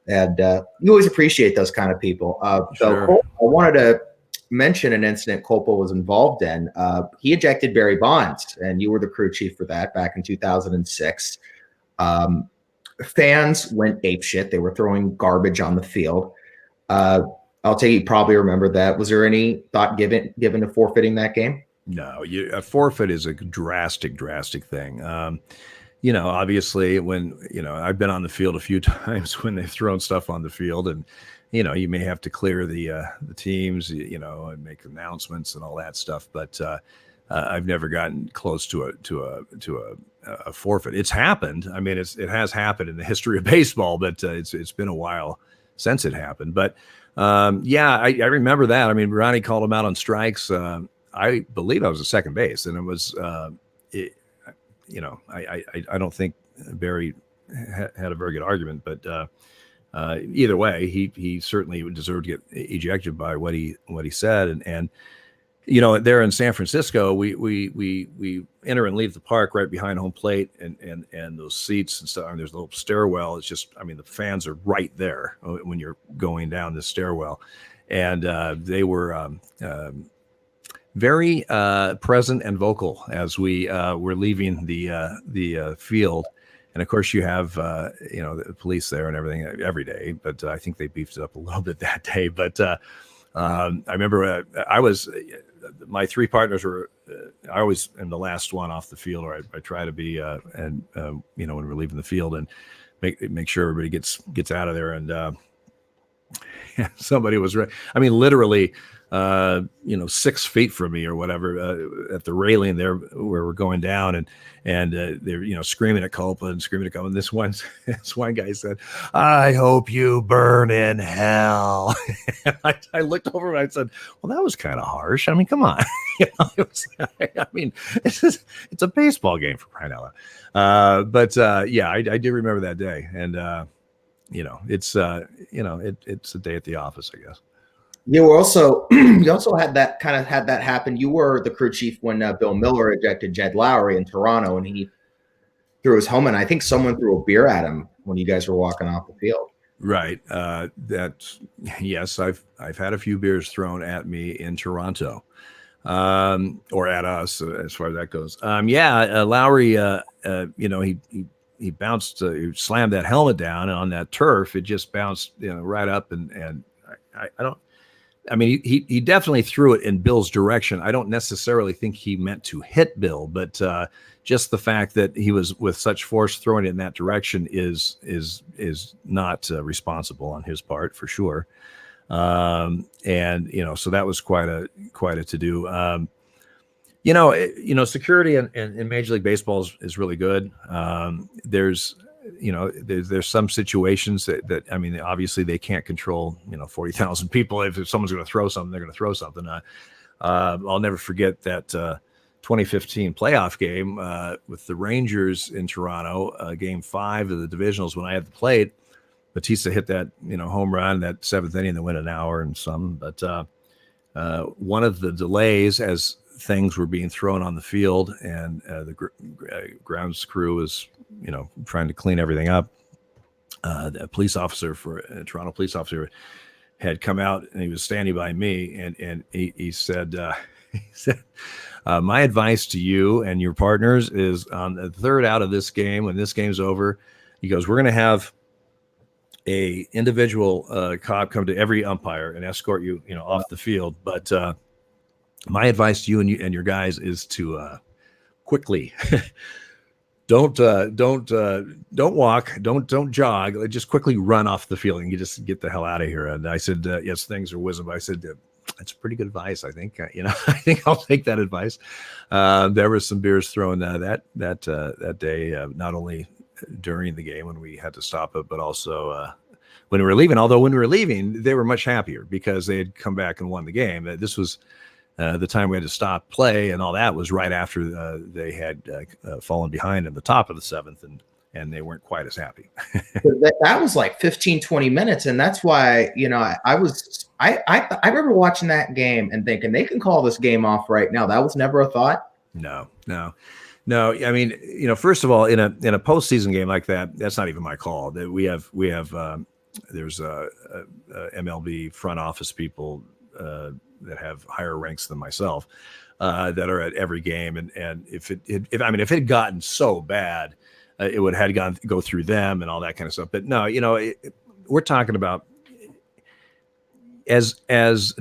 And you always appreciate those kind of people. Sure. So I wanted to mention an incident Kolpa was involved in. He ejected Barry Bonds, and you were the crew chief for that back in 2006. Fans went apeshit. They were throwing garbage on the field. I'll take you probably remember that. Was there any thought given to forfeiting that game? No, a forfeit is a drastic thing. Obviously when, I've been on the field a few times when they've thrown stuff on the field, and, you may have to clear the teams, and make announcements and all that stuff. But I've never gotten close to a forfeit. It's happened. I mean, it has happened in the history of baseball, but it's been a while since it happened. But I remember that. I mean, Ronnie called him out on strikes. I believe I was at second base, and it was, I don't think Barry had a very good argument, but either way, he certainly deserved to get ejected by what he said. And there in San Francisco, we enter and leave the park right behind home plate, and those seats and stuff. And there's a little stairwell. It's just, the fans are right there when you're going down the stairwell, and they were very present and vocal as we were leaving the field. And of course, you have the police there and everything every day, but I think they beefed it up a little bit that day. But I remember my three partners were. I always am the last one off the field, or I try to be, when we're leaving the field, and make sure everybody gets out of there. And somebody was literally 6 feet from me or whatever, at the railing there where we're going down, and they're screaming at Kolpa and screaming at Kolpa. And this one guy said, "I hope you burn in hell." And I looked over and I said, "Well, that was kind of harsh. I mean, come on." It's a baseball game, for crying out loud. I do remember that day, and it's a day at the office, I guess. You also had that happen. You were the crew chief when Bill Miller ejected Jed Lowry in Toronto, and he threw his helmet. I think someone threw a beer at him when you guys were walking off the field. Right. Yes, I've had a few beers thrown at me in Toronto, or at us, as far as that goes. Lowry, he bounced, he slammed that helmet down, and on that turf, it just bounced, right up, and I don't. I mean, he definitely threw it in Bill's direction. I don't necessarily think he meant to hit Bill, but just the fact that he was with such force throwing it in that direction is not responsible on his part, for sure. And so that was quite a to do. Security in Major League Baseball is really good. There's some situations that I mean, obviously they can't control 40,000 people. If someone's going to throw something, they're going to throw something. I'll never forget that 2015 playoff game with the Rangers in Toronto, game 5 of the divisionals. When I had the plate, Batista hit that home run, that 7th inning that went an hour and some. But one of the delays as things were being thrown on the field, and the grounds crew was trying to clean everything up. The police officer for a Toronto police officer had come out, and he was standing by me, and he said, my advice to you and your partners is on the third out of this game, when this game's over, he goes, we're going to have a individual cop come to every umpire and escort you, off the field. But my advice to you and your guys is to quickly don't walk, don't jog, just quickly run off the field and you just get the hell out of here. And I said, yes, things are wisdom. I said, that's pretty good advice. I think, I think I'll take that advice. There were some beers thrown that day, not only during the game when we had to stop it, but also when we were leaving. Although when we were leaving, they were much happier because they had come back and won the game. This was the time we had to stop play, and all that was right after they had fallen behind in the top of the 7th, and they weren't quite as happy. That was like 15, 20 minutes. And that's why, I remember watching that game and thinking they can call this game off right now. That was never a thought. No. I mean, first of all, in a postseason game like that, that's not even my call. That we have there's MLB front office people that have higher ranks than myself that are at every game, and if it had gotten so bad, it would have had to go through them and all that kind of stuff. But no, we're talking about as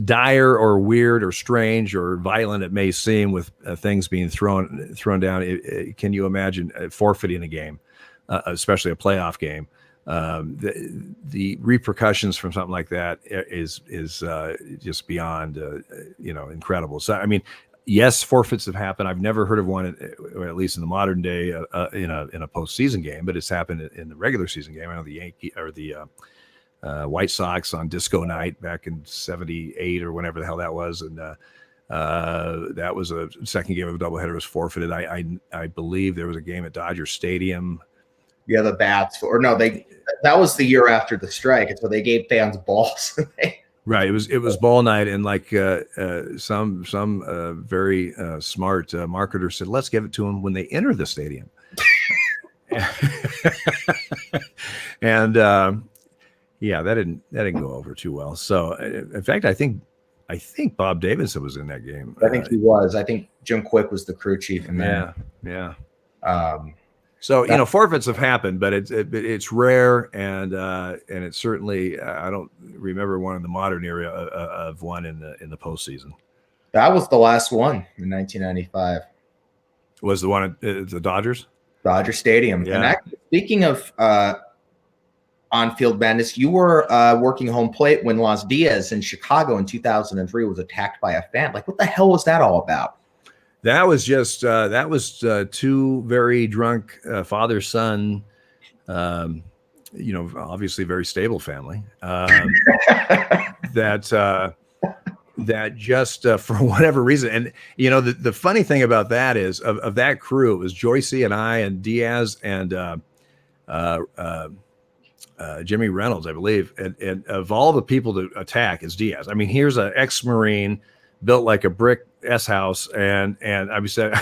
dire or weird or strange or violent it may seem with things being thrown down. Can you imagine forfeiting a game, especially a playoff game? The repercussions from something like that is just beyond incredible. So I mean, yes, forfeits have happened. I've never heard of one, or at least in the modern day, in a postseason game, but it's happened in the regular season game. I know the Yankee or the White Sox on disco night back in '78 or whenever the hell that was, and that was a second game of a doubleheader was forfeited. I believe there was a game at Dodger Stadium. Yeah, the bats, that was the year after the strike, and so they gave fans balls. Right. It was ball night, and like some very smart marketer said, let's give it to them when they enter the stadium. And yeah, that didn't go over too well. So in fact, I think Bob Davidson was in that game. I think he was. I think Jim Quick was the crew chief in there. Yeah. So forfeits have happened, but it's rare, and it's certainly I don't remember one in the modern era of one in the postseason. That was the last one in 1995. Was the one at the Dodgers? Dodger Stadium. Yeah. And actually, speaking of on-field madness, you were working home plate when Los Diaz in Chicago in 2003 was attacked by a fan. Like, what the hell was that all about? That was just two very drunk father-son, obviously very stable family. That just for whatever reason, and the funny thing about that is of that crew, it was Joycey and I and Diaz and Jimmy Reynolds, I believe, and of all the people to attack is Diaz. I mean, here's an ex-Marine built like a brick S house, and I said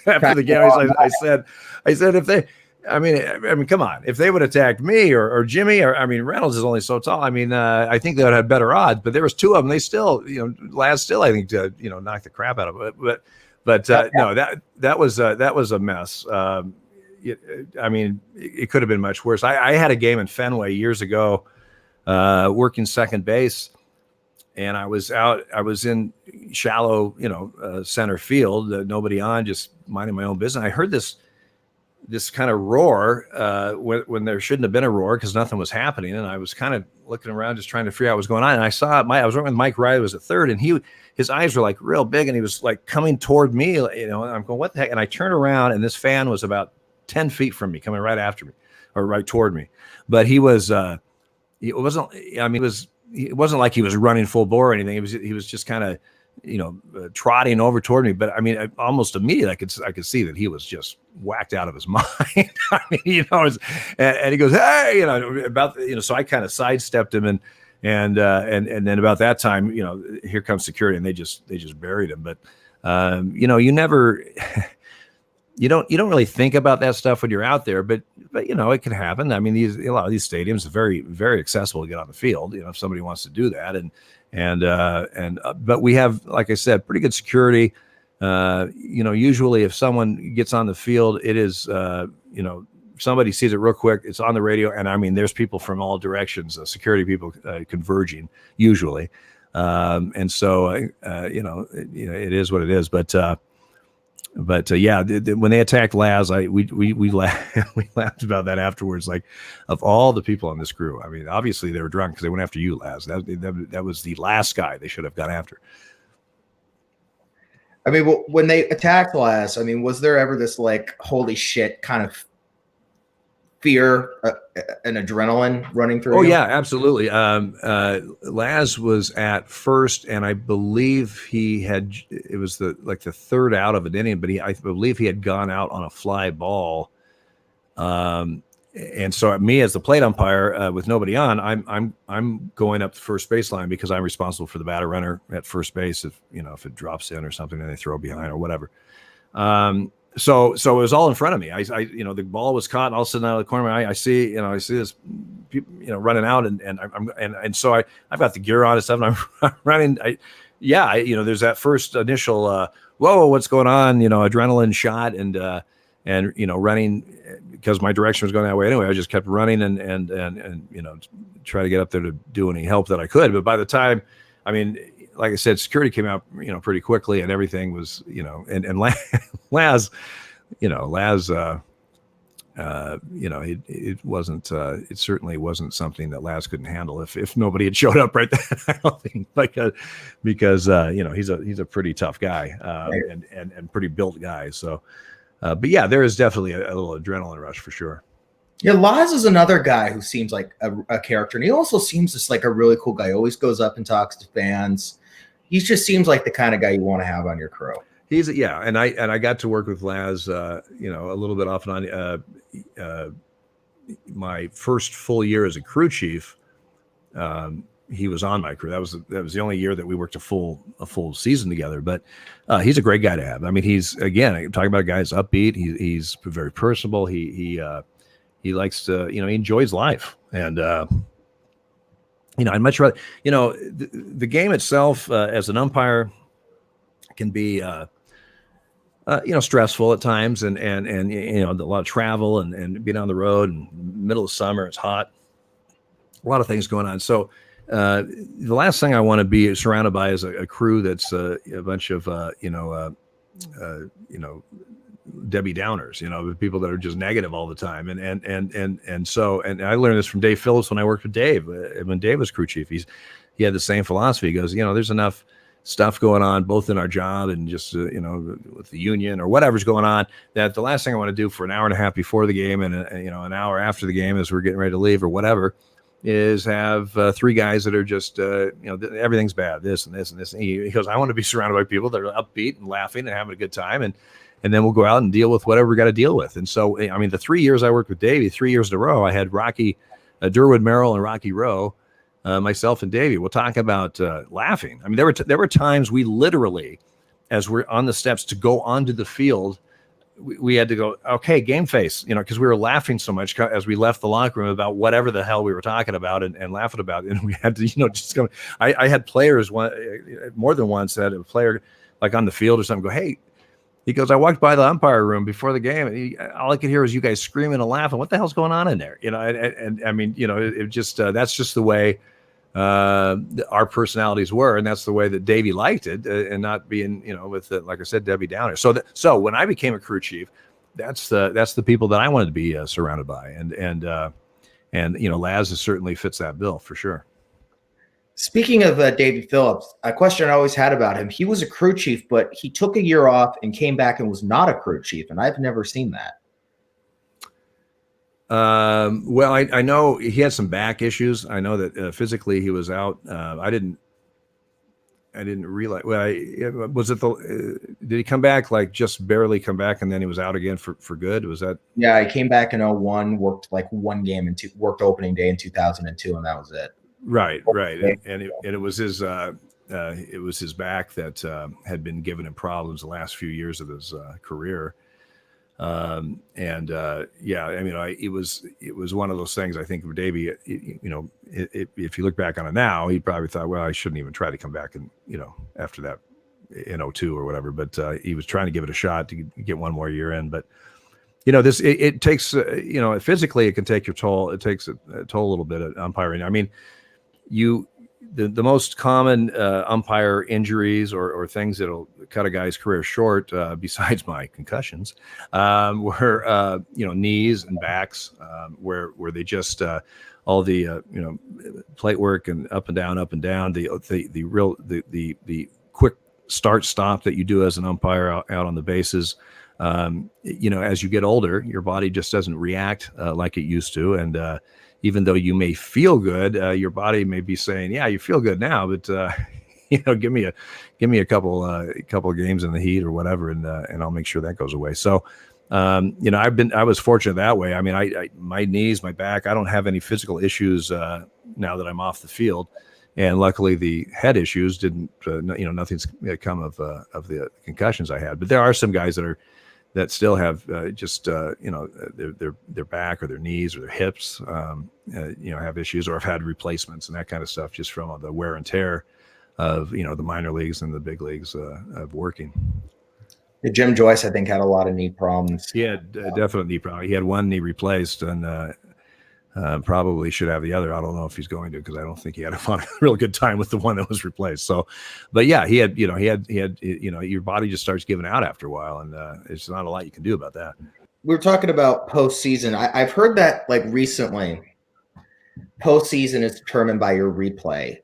after the game, I said if they, I mean, come on, if they would attack me or Jimmy Reynolds is only so tall. I think they would have better odds, but there was two of them. They still, Laz still, I think, knocked the crap out of it. But no, that was a mess. It could have been much worse. I had a game in Fenway years ago, working second base. and I was in shallow, center field, nobody on, just minding my own business. I heard this kind of roar when there shouldn't have been a roar because nothing was happening. And I was kind of looking around, just trying to figure out what was going on. And I saw I was working with Mike Riley, was at third, and his eyes were like real big, and he was like coming toward me, and I'm going, what the heck? And I turned around, and this fan was about 10 feet from me, coming right after me, or right toward me. But he was, it wasn't like he was running full bore or anything. He was just kind of, trotting over toward me. But I mean, almost immediately I could see that he was just whacked out of his mind. I mean, and he goes, hey, so I kind of sidestepped him, and then about that time, here comes security, and they just buried him. But you never, you don't really think about that stuff when you're out there, but it can happen. I mean, a lot of these stadiums are very, very accessible to get on the field, if somebody wants to do that. But we have, like I said, pretty good security. Usually if someone gets on the field, it is, somebody sees it real quick. It's on the radio. And I mean, there's people from all directions, security people converging usually. And so, it is what it is. But yeah, when they attacked Laz, we laughed about that afterwards. Like, of all the people on this crew, I mean, obviously they were drunk because they went after you, Laz. That was the last guy they should have gone after. I mean, when they attacked Laz, I mean, was there ever this like holy shit kind of fear and adrenaline running through? Oh yeah, absolutely. Laz was at first, and I believe it was the third out of an inning, but I believe he had gone out on a fly ball. And so me as the plate umpire, with nobody on, I'm going up the first baseline because I'm responsible for the batter runner at first base. If it drops in or something, and they throw behind or whatever. So it was all in front of me. I the ball was caught, and all of a sudden out of the corner of my eye, I see this, running out, and so I've got the gear on and stuff, and I'm running. There's that first initial, whoa, what's going on? Adrenaline shot, and running because my direction was going that way anyway. I just kept running and try to get up there to do any help that I could. But by the time, I mean, like I said, security came out, pretty quickly, and everything was, and Laz, it wasn't, it certainly wasn't something that Laz couldn't handle if nobody had showed up right there. I don't think, because he's a pretty tough guy, and pretty built guy. So, but yeah, there is definitely a little adrenaline rush for sure. Yeah, Laz is another guy who seems like a character, and he also seems just like a really cool guy. He always goes up and talks to fans. He just seems like the kind of guy you want to have on your crew. And I got to work with Laz, a little bit off and on. My first full year as a crew chief, he was on my crew. That was the only year that we worked a full season together. But he's a great guy to have. I mean, he's, again, talking about a guy who's upbeat. He's very personable. He likes to, he enjoys life. And, I'd much rather, the game itself, as an umpire, can be, stressful at times, and a lot of travel and being on the road, and middle of summer, it's hot, a lot of things going on. So, the last thing I want to be surrounded by is a crew that's a bunch of, Debbie Downers, people that are just negative all the time. And so I learned this from Dave Phillips when I worked with Dave. When Dave was crew chief, he had the same philosophy. He goes, there's enough stuff going on both in our job and just, with the union or whatever's going on, that the last thing I want to do for an hour and a half before the game and, an hour after the game as we're getting ready to leave or whatever is have three guys that are just, everything's bad, this and this and this. And he goes, I want to be surrounded by people that are upbeat and laughing and having a good time. And then we'll go out and deal with whatever we got to deal with. And so, I mean, the 3 years I worked with Davey, 3 years in a row, I had Rocky, Durwood Merrill and Rocky Rowe, myself and Davey. We'll talk about laughing. I mean, there were times we literally, as we're on the steps to go onto the field, we had to go, okay, game face, because we were laughing so much as we left the locker room about whatever the hell we were talking about and laughing about. And we had to, just go. I had players more than once that a player like on the field or something go, hey. He goes, I walked by the umpire room before the game, and all I could hear was you guys screaming and laughing. What the hell's going on in there? And I mean, it just that's just the way our personalities were, and that's the way that Davey liked it, and not being, with like I said, Debbie Downer. So when I became a crew chief, that's the people that I wanted to be surrounded by, and Laz certainly fits that bill for sure. Speaking of Davey Phillips, a question I always had about him: he was a crew chief, but he took a year off and came back and was not a crew chief, and I've never seen that. Well, I know he had some back issues. I know that physically he was out. I didn't realize. Well, did he come back, like just barely come back, and then he was out again for good? Was that? Yeah, he came back in 2001, worked like one game and worked opening day in 2002, and that was it. Right. And it was his back that had been giving him problems the last few years of his career. It was one of those things. I think of Davey, if you look back on it now, he probably thought, well, I shouldn't even try to come back and, after that in 2002 or whatever, but he was trying to give it a shot to get one more year in. But, it takes, physically it can take your toll. It takes a toll a little bit at umpiring. I mean, the most common umpire injuries or things that'll cut a guy's career short, besides my concussions, were knees and backs, where they just all the plate work and up and down, the quick start stop that you do as an umpire out on the bases. As you get older, your body just doesn't react like it used to, and even though you may feel good, your body may be saying, "Yeah, you feel good now, but give me a couple of games in the heat or whatever, and I'll make sure that goes away." So, I was fortunate that way. I mean, my knees, my back, I don't have any physical issues now that I'm off the field, and luckily the head issues didn't. Nothing's come of the concussions I had. But there are some guys that still have their back or their knees or their hips, have issues, or have had replacements and that kind of stuff just from the wear and tear of, the minor leagues and the big leagues of working. Jim Joyce, I think, had a lot of knee problems. He had definite knee problem. He had one knee replaced, and probably should have the other. I don't know if he's going to, because I don't think he had a real good time with the one that was replaced. So, but yeah, he had your body just starts giving out after a while, and it's not a lot you can do about that. We were talking about postseason. I've heard that like recently, postseason is determined by your replay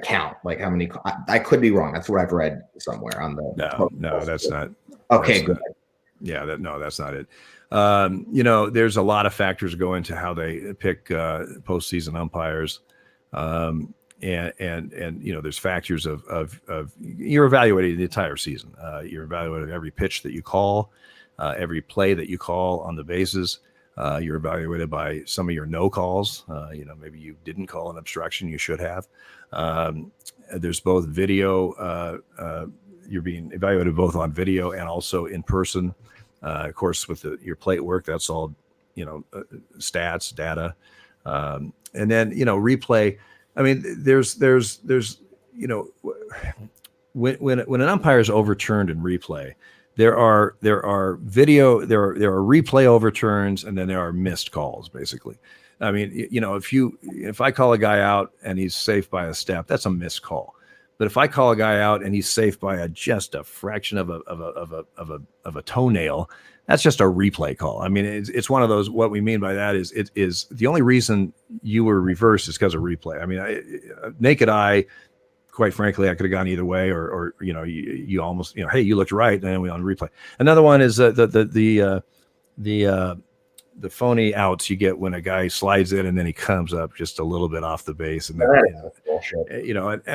count. Like how many? I could be wrong. That's what I've read somewhere on the. No, that's not. Okay, good. Yeah, that's not it. There's a lot of factors go into how they pick postseason umpires, and there's factors of you're evaluating the entire season. You're evaluating every pitch that you call, every play that you call on the bases. You're evaluated by some of your no calls. Maybe you didn't call an obstruction you should have. There's both video. You're being evaluated both on video and also in person. Of course, with your plate work, that's all, stats, data. And then, replay. I mean, there's when an umpire is overturned in replay, there are replay overturns, and then there are missed calls, basically. I mean, if I call a guy out and he's safe by a step, that's a missed call. But if I call a guy out and he's safe by just a fraction of a toenail, that's just a replay call. I mean, it's one of those. What we mean by that is it is the only reason you were reversed is because of replay. I mean, naked eye, quite frankly, I could have gone either way, or you almost hey, you looked right, and then we on replay. Another one is the phony outs you get when a guy slides in and then he comes up just a little bit off the base, and then, I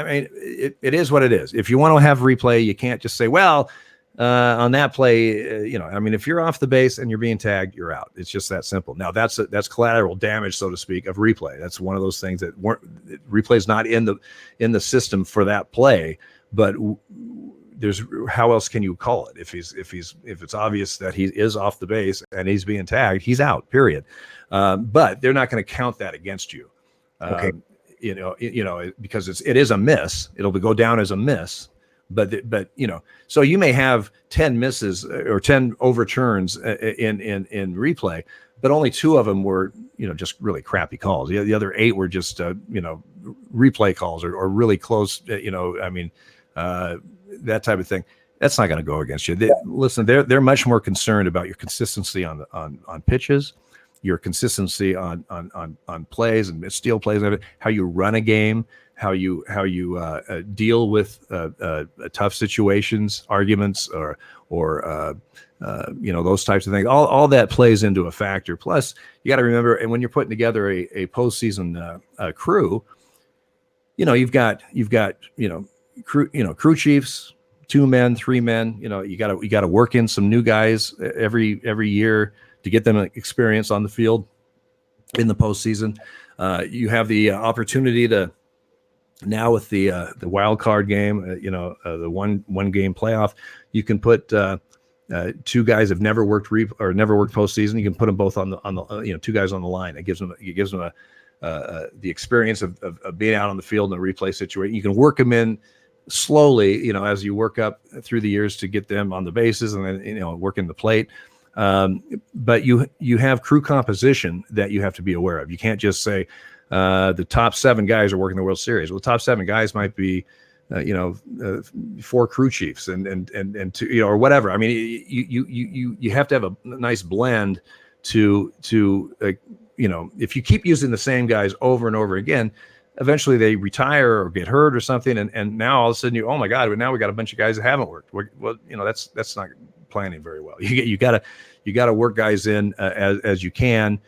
mean, it is what it is. If you want to have replay, you can't just say, well, on that play, I mean, if you're off the base and you're being tagged, you're out. It's just that simple. Now that's collateral damage, so to speak, of replay. That's one of those things that replay is not in the system for that play, but there's how else can you call it if it's obvious that he is off the base and he's being tagged, he's out, period. But they're not going to count that against you. Okay. Because it is a miss. It'll go down as a miss, but so you may have 10 misses or 10 overturns in replay, but only 2 of them were just really crappy calls. The other 8 were just replay calls or really close. That type of thing. That's not going to go against you. Listen, they're much more concerned about your consistency on pitches, your consistency on plays and steal plays, how you run a game, how you deal with tough situations, arguments, or those types of things. All that plays into a factor. Plus, you got to remember, and when you're putting together a postseason crew, you've got crew chiefs, 2 men, 3 men. You got to work in some new guys every year to get them experience on the field in the postseason. You have the opportunity to now with the wild card game, the one game playoff, you can put 2 guys have never worked postseason. You can put them both on the 2 guys on the line. It gives them the experience of being out on the field in a replay situation. You can work them in slowly, as you work up through the years to get them on the bases and then, working the plate. But you have crew composition that you have to be aware of. You can't just say the top 7 guys are working the World Series. Well, the top 7 guys might be, 4 crew chiefs and 2, or whatever. I mean, you have to have a nice blend to if you keep using the same guys over and over again, eventually they retire or get hurt or something, and now all of a sudden oh my God, now we got a bunch of guys that haven't worked. Well, that's not planning very well. You gotta work guys in as you can,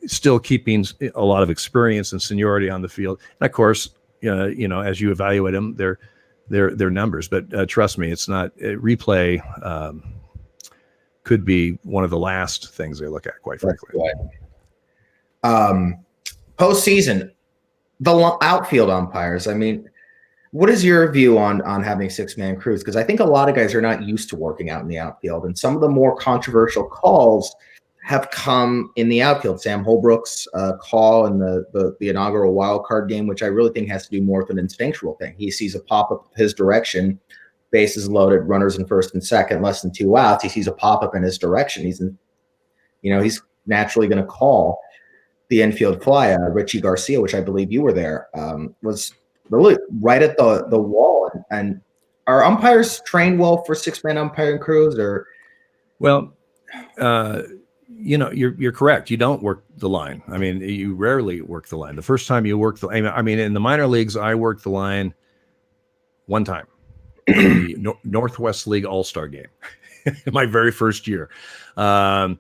still keeping a lot of experience and seniority on the field. And of course, as you evaluate them, their numbers. But trust me, it's not replay. Could be one of the last things they look at, quite frankly. Postseason, the outfield umpires. I mean, what is your view on having 6-man crews? Because I think a lot of guys are not used to working out in the outfield, and some of the more controversial calls have come in the outfield. Sam Holbrook's call in the inaugural wild card game, which I really think has to do more with an instinctual thing. He sees a pop-up his direction, bases loaded, runners in first and second, less than 2 outs. He sees a pop-up in his direction. He's naturally going to call the infield fly. Richie Garcia, which I believe you were there, was really right at the wall. And are umpires trained well for 6-man umpiring crews? Or well, you're correct. You don't work the line. I mean, you rarely work the line. The first time you work in the minor leagues, I worked the line one time. The Northwest League All-Star game, my very first year. So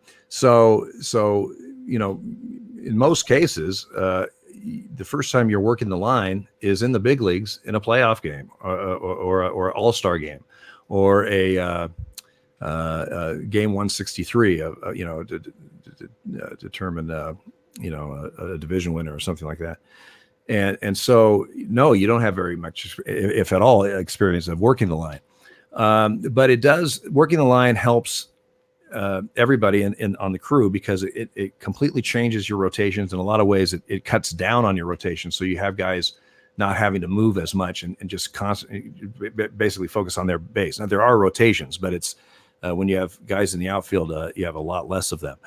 in most cases, the first time you're working the line is in the big leagues in a playoff game or All-Star game or a game 163 to determine a division winner or something like that. And so no, you don't have very much, if at all, experience of working the line. But working the line helps everybody on the crew, because it completely changes your rotations. In a lot of ways, it cuts down on your rotations. So you have guys not having to move as much and just basically focus on their base. Now, there are rotations, but it's when you have guys in the outfield, you have a lot less of them.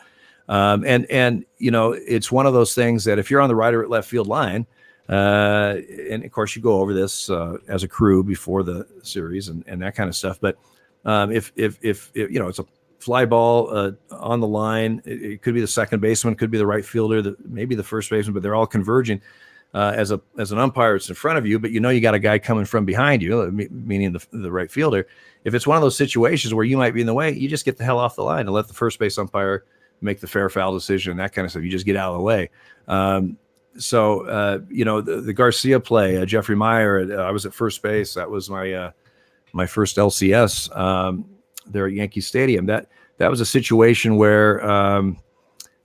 And it's one of those things that if you're on the right or left field line, and of course you go over this as a crew before the series and that kind of stuff. But if it's a fly ball on the line, it could be the second baseman, could be the right fielder, maybe the first baseman, but they're all converging. As an umpire, it's in front of you, but you got a guy coming from behind you, meaning the right fielder. If it's one of those situations where you might be in the way, you just get the hell off the line and let the first base umpire make the fair foul decision, that kind of stuff. You just get out of the way. The Garcia play, Jeffrey Meyer, I was at first base. That was my first LCS there at Yankee Stadium. That was a situation where,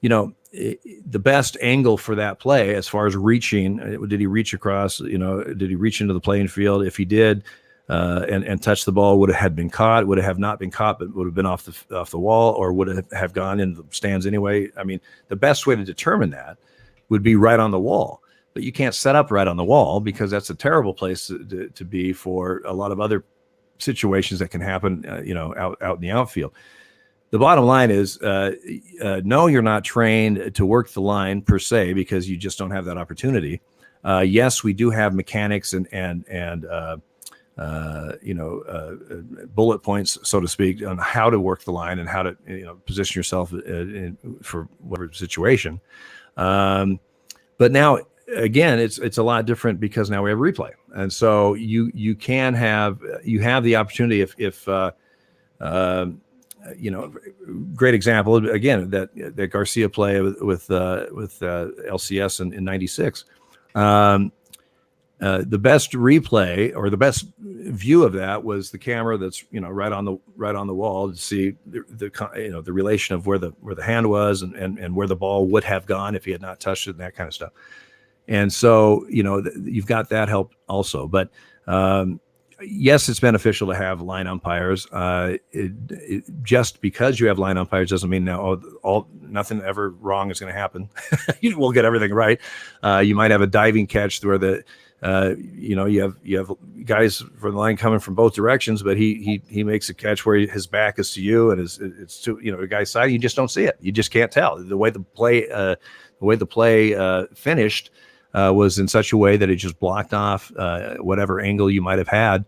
the best angle for that play, as far as reaching, did he reach across, did he reach into the playing field? If he did, and touch the ball, would it have been caught? Would it have not been caught, but would have been off the wall, or would it have gone into the stands anyway? I mean, the best way to determine that would be right on the wall, but you can't set up right on the wall, because that's a terrible place to be for a lot of other situations that can happen, out in the outfield. the bottom line is, no, you're not trained to work the line per se because you just don't have that opportunity. Yes, we do have mechanics and bullet points, so to speak, on how to work the line and how to position yourself for whatever situation. But now again, it's a lot different because now we have replay, and so you have the opportunity if great example again that Garcia play with LCS in '96. The best replay or the best view of that was the camera that's right on the wall to see the relation of where the hand was and where the ball would have gone if he had not touched it and that kind of stuff. And so you've got that help also, but yes, it's beneficial to have line umpires. Just because you have line umpires doesn't mean now nothing ever wrong is going to happen. You will get everything right. You might have a diving catch where you have guys for the line coming from both directions, but he makes a catch where his back is to you and it's to the guy's side. You just don't see it. You just can't tell the way the play finished. Was in such a way that it just blocked off whatever angle you might have had,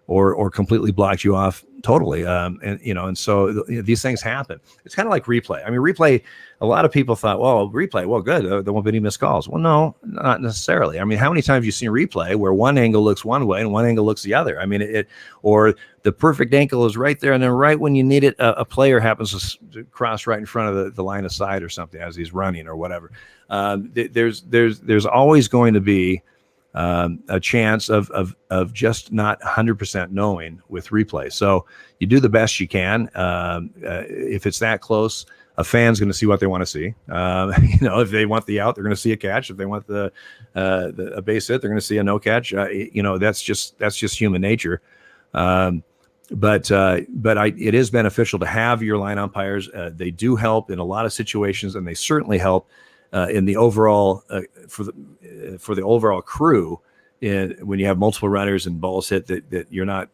or completely blocked you off totally. And so these things happen. It's kind of like replay. I mean, replay. A lot of people thought, well, replay, well, good. There won't be any missed calls. Well, no, not necessarily. I mean, how many times have you seen replay where one angle looks one way and one angle looks the other? I mean, or the perfect angle is right there, and then right when you need it, a player happens to cross right in front of the line of sight or something as he's running or whatever. There's always going to be a chance of just not 100% knowing with replay. So you do the best you can. If it's that close, a fan's going to see what they want to see. If they want the out, they're going to see a catch. If they want a base hit, they're going to see a no catch. That's just human nature. But it is beneficial to have your line umpires. They do help in a lot of situations, and they certainly help in the overall for the overall crew. When you have multiple runners and balls hit, that you're not,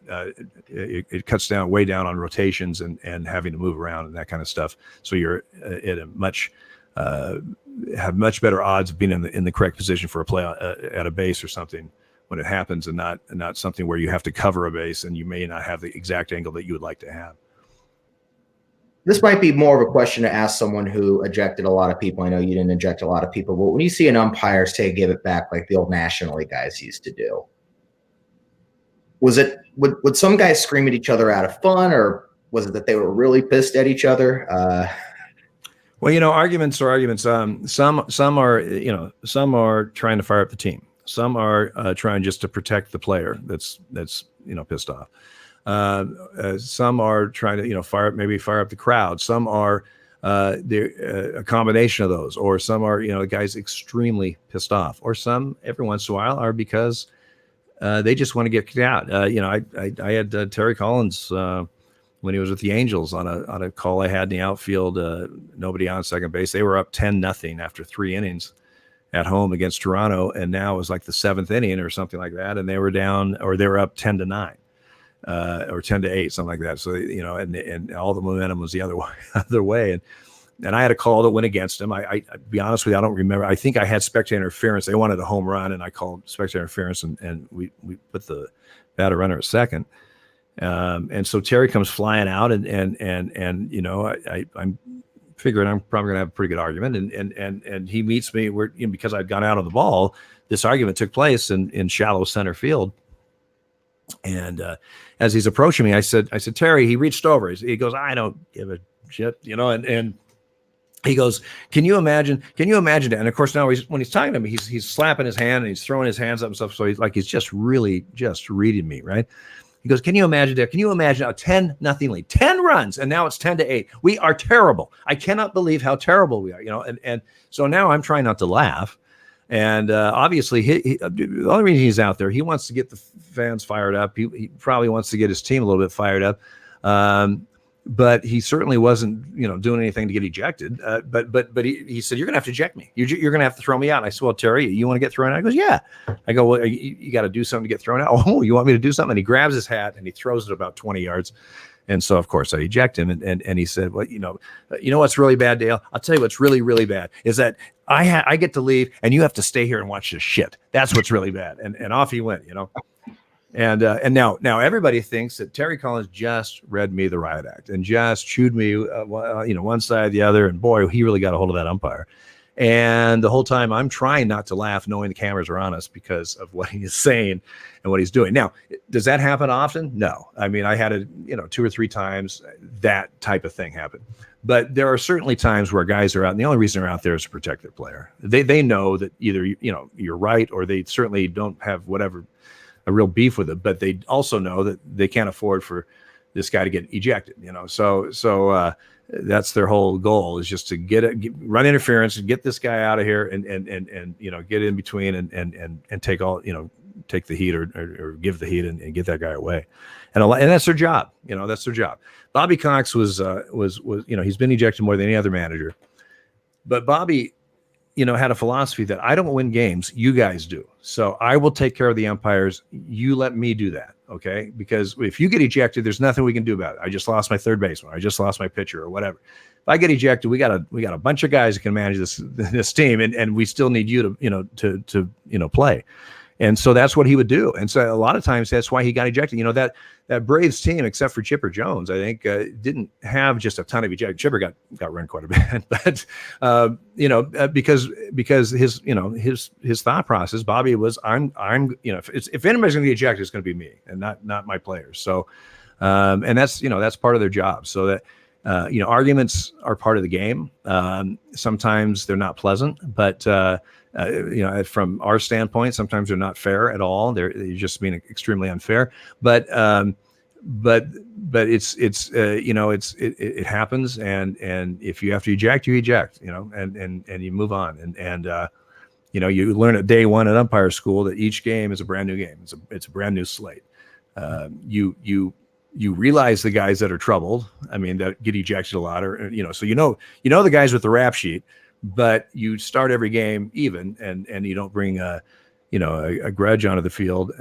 it cuts way down on rotations and having to move around and that kind of stuff. So you're at have much better odds of being in the correct position for a play at a base or something when it happens, and not something where you have to cover a base and you may not have the exact angle that you would like to have. This might be more of a question to ask someone who ejected a lot of people. I know you didn't eject a lot of people, but when you see an umpire say give it back like the old National League guys used to do, would some guys scream at each other out of fun, or was it that they were really pissed at each other? Well, arguments are arguments. Some are trying to fire up the team. Some are trying just to protect the player that's pissed off. Some are trying to fire up the crowd. Some are a combination of those, or some are the guy's extremely pissed off, or some every once in a while are because they just want to get kicked out. I had Terry Collins when he was with the Angels on a call I had in the outfield, nobody on second base. They were up 10-0 after 3 innings at home against Toronto, and now it was like the 7th inning or something like that, and they were down, or they were up 10-9. Or 10-8, something like that. So and all the momentum was the other way, and I had a call that went against him. I be honest with you, I don't remember. I think I had spectator interference. They wanted a home run, and I called spectator interference, and we put the batter runner at second. And so Terry comes flying out, and I'm figuring I'm probably gonna have a pretty good argument, and he meets me where because I'd gone out on the ball. This argument took place in shallow center field. And as he's approaching me, I said, Terry, he reached over. He goes, I don't give a shit, and he goes, can you imagine that? And of course, now when he's talking to me, he's slapping his hand and he's throwing his hands up and stuff. So he's just really just reading me, right? He goes, can you imagine that? Can you imagine a 10-0 lead, 10 runs, and now it's 10-8. We are terrible. I cannot believe how terrible we are, and so now I'm trying not to laugh. And obviously, the only reason he's out there, he wants to get the fans fired up. He probably wants to get his team a little bit fired up. But he certainly wasn't, doing anything to get ejected. But he said, "You're going to have to eject me. You're going to have to throw me out." And I said, "Well, Terry, you want to get thrown out?" He goes, "Yeah." I go, "Well, you got to do something to get thrown out." "Oh, you want me to do something?" And he grabs his hat and he throws it about 20 yards. And so, of course, I eject him. And he said, well, you know what's really bad, Dale? I'll tell you what's really, really bad is that I get to leave and you have to stay here and watch this shit. That's what's really bad. And off he went, And now everybody thinks that Terry Collins just read me the riot act and just chewed me, one side, the other. And boy, he really got a hold of that umpire. And the whole time I'm trying not to laugh, knowing the cameras are on us because of what he is saying and what he's doing. Now, does that happen often? No. I mean, I had it, 2 or 3 times that type of thing happen. But there are certainly times where guys are out, and the only reason they're out there is to protect their player. They know that either, you're right, or they certainly don't have a real beef with it, but they also know that they can't afford for this guy to get ejected, So that's their whole goal, is just to run interference and get this guy out of here and get in between and take all, take the heat or give the heat and get that guy away. And that's their job. That's their job. Bobby Cox was he's been ejected more than any other manager, but Bobby, had a philosophy that I don't win games, you guys do. So I will take care of the umpires. You let me do that. Okay. Because if you get ejected, there's nothing we can do about it. I just lost my third baseman. I just lost my pitcher or whatever. If I get ejected, we got a bunch of guys that can manage this team, and we still need you to play. And so that's what he would do. And so a lot of times that's why he got ejected. That Braves team, except for Chipper Jones, I think didn't have just a ton of ejections. Chipper got run quite a bit, but because his thought process, Bobby was, if anybody's going to be ejected, it's going to be me and not my players. So, and that's part of their job. So that, arguments are part of the game. Sometimes they're not pleasant, but from our standpoint, sometimes they're not fair at all. They're just being extremely unfair. But it happens. And if you have to eject, you eject. And you move on. And you learn at day one at umpire school that each game is a brand new game. It's a brand new slate. You realize the guys that are troubled. I mean, that get ejected a lot, or so the guys with the rap sheet. But you start every game even, and you don't bring a grudge onto the field.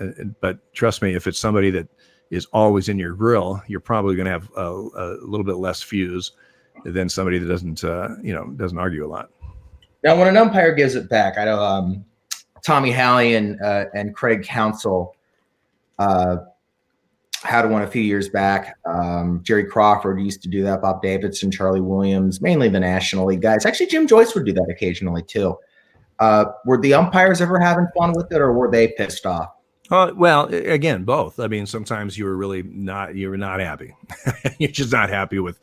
But trust me, if it's somebody that is always in your grill, you're probably going to have a little bit less fuse than somebody that doesn't argue a lot. Now, when an umpire gives it back, I know Tommy Halley and Craig Counsell had one a few years back. Jerry Crawford used to do that. Bob Davidson, Charlie Williams, mainly the National League guys. Actually, Jim Joyce would do that occasionally too. Were the umpires ever having fun with it, or were they pissed off? Well, again, both. I mean, sometimes you were not happy. You're just not happy with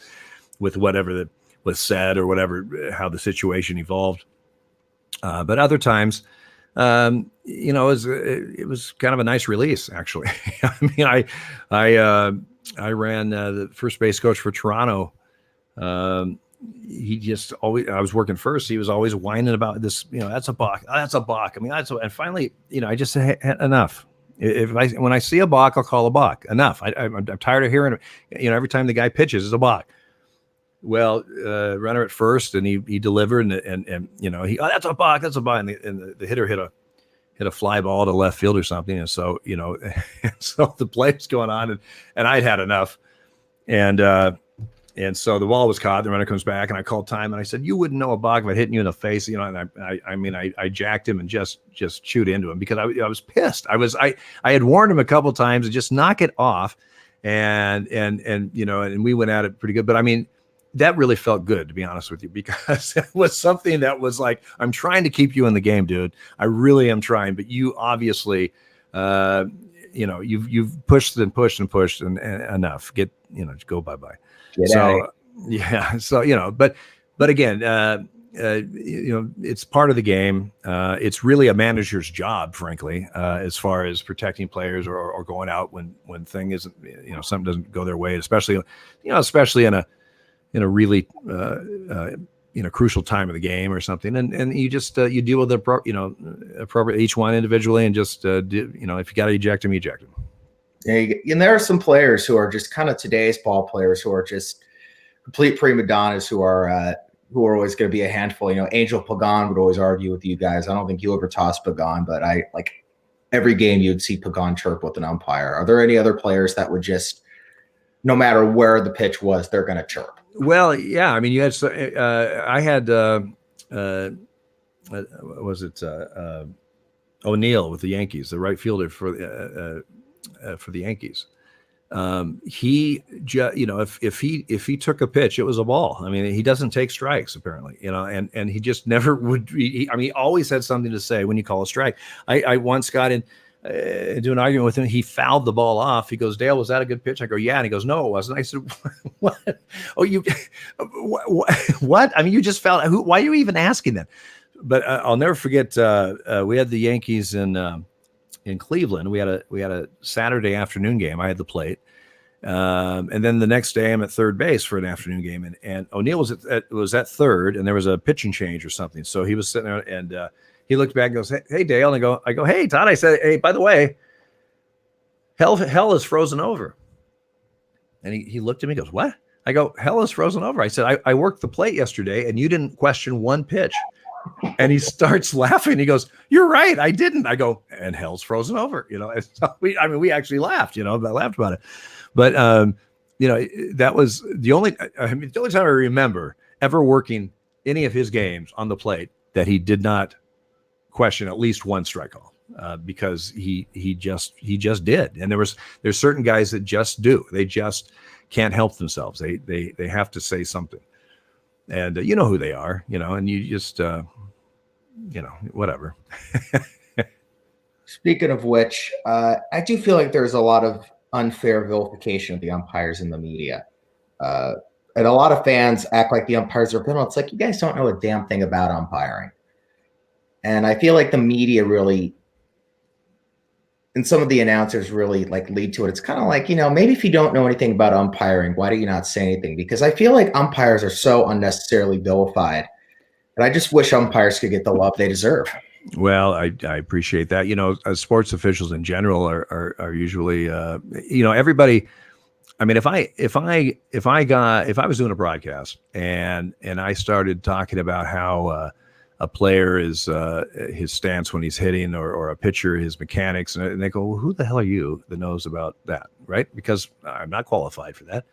whatever that was said or whatever, how the situation evolved. But other times, it was kind of a nice release, actually. I mean, I ran the first base coach for Toronto. He just always, I was working first. He was always whining about this, that's a balk. That's a balk. I mean, and finally, I just had enough. When I see a balk, I'll call a balk. Enough. I'm tired of hearing it. Every time the guy pitches, it's a balk. Well, runner at first, and he delivered, and that's a balk, that's a balk, and the hitter hit a fly ball to left field or something, and so so the play was going on, and I'd had enough, and so the ball was caught. The runner comes back, and I called time, and I said, "You wouldn't know a balk if I'd hitting you in the face," and I jacked him and just chewed into him because I was pissed. I had warned him a couple times to just knock it off, and we went at it pretty good, but I mean, that really felt good, to be honest with you, because it was something that was like, I'm trying to keep you in the game, dude. I really am trying, but you obviously, you've pushed and pushed and pushed and enough. Go bye-bye. So, yeah. So, but again, it's part of the game. It's really a manager's job, frankly, as far as protecting players or going out when thing isn't, something doesn't go their way, especially in a really crucial time of the game or something, and you just you deal with appropriate each one individually, and just if you got to eject them, eject them. And there are some players who are just kind of today's ball players who are just complete prima donnas who are always going to be a handful. Angel Pagan would always argue with you guys. I don't think you ever tossed Pagan, but I every game you'd see Pagan chirp with an umpire. Are there any other players that would just Yeah. matter where the pitch was, they're going to chirp. Well, yeah. I mean, you had I had was it O'Neill with the Yankees, the right fielder for the Yankees. If he took a pitch, it was a ball. I mean, he doesn't take strikes apparently, and he just never would. He always had something to say when you call a strike. I once got in do an argument with him. He fouled the ball off. He goes, "Dale, was that a good pitch?" I go, "Yeah." And he goes, "No, it wasn't." I said, "What? Oh, you what? I mean, you just fouled. Why are you even asking that?" But I'll never forget. We had the Yankees in Cleveland. We had a Saturday afternoon game. I had the plate. And then the next day I'm at third base for an afternoon game. And O'Neill was at third, and there was a pitching change or something. So he was sitting there, and he looked back and goes, "Hey, Dale." And I go, "Hey, Todd." I said, "Hey, by the way, hell is frozen over." And he looked at me and goes, "What?" I go, "Hell is frozen over." I said, I worked the plate yesterday, and you didn't question one pitch." And he starts laughing. He goes, "You're right, I didn't." I go, "And hell's frozen over." And so we actually laughed. I laughed about it. But that was the only time I remember ever working any of his games on the plate that he did not question at least one strike call, because he just did. And there's certain guys that just do. They just can't help themselves. They have to say something. And you know who they are, and you just, whatever. Speaking of which, I do feel like there's a lot of unfair vilification of the umpires in the media. And a lot of fans act like the umpires are criminal. It's like, you guys don't know a damn thing about umpiring. And I feel like the media really, and some of the announcers really lead to it. It's kind of like, maybe if you don't know anything about umpiring, why do you not say anything? Because I feel like umpires are so unnecessarily vilified. And I just wish umpires could get the love they deserve. Well, I appreciate that. Sports officials in general are usually, everybody. I mean, if I was doing a broadcast and I started talking about how a player is his stance when he's hitting, or a pitcher his mechanics, and they go, "Well, who the hell are you that knows about that?" Right? Because I'm not qualified for that.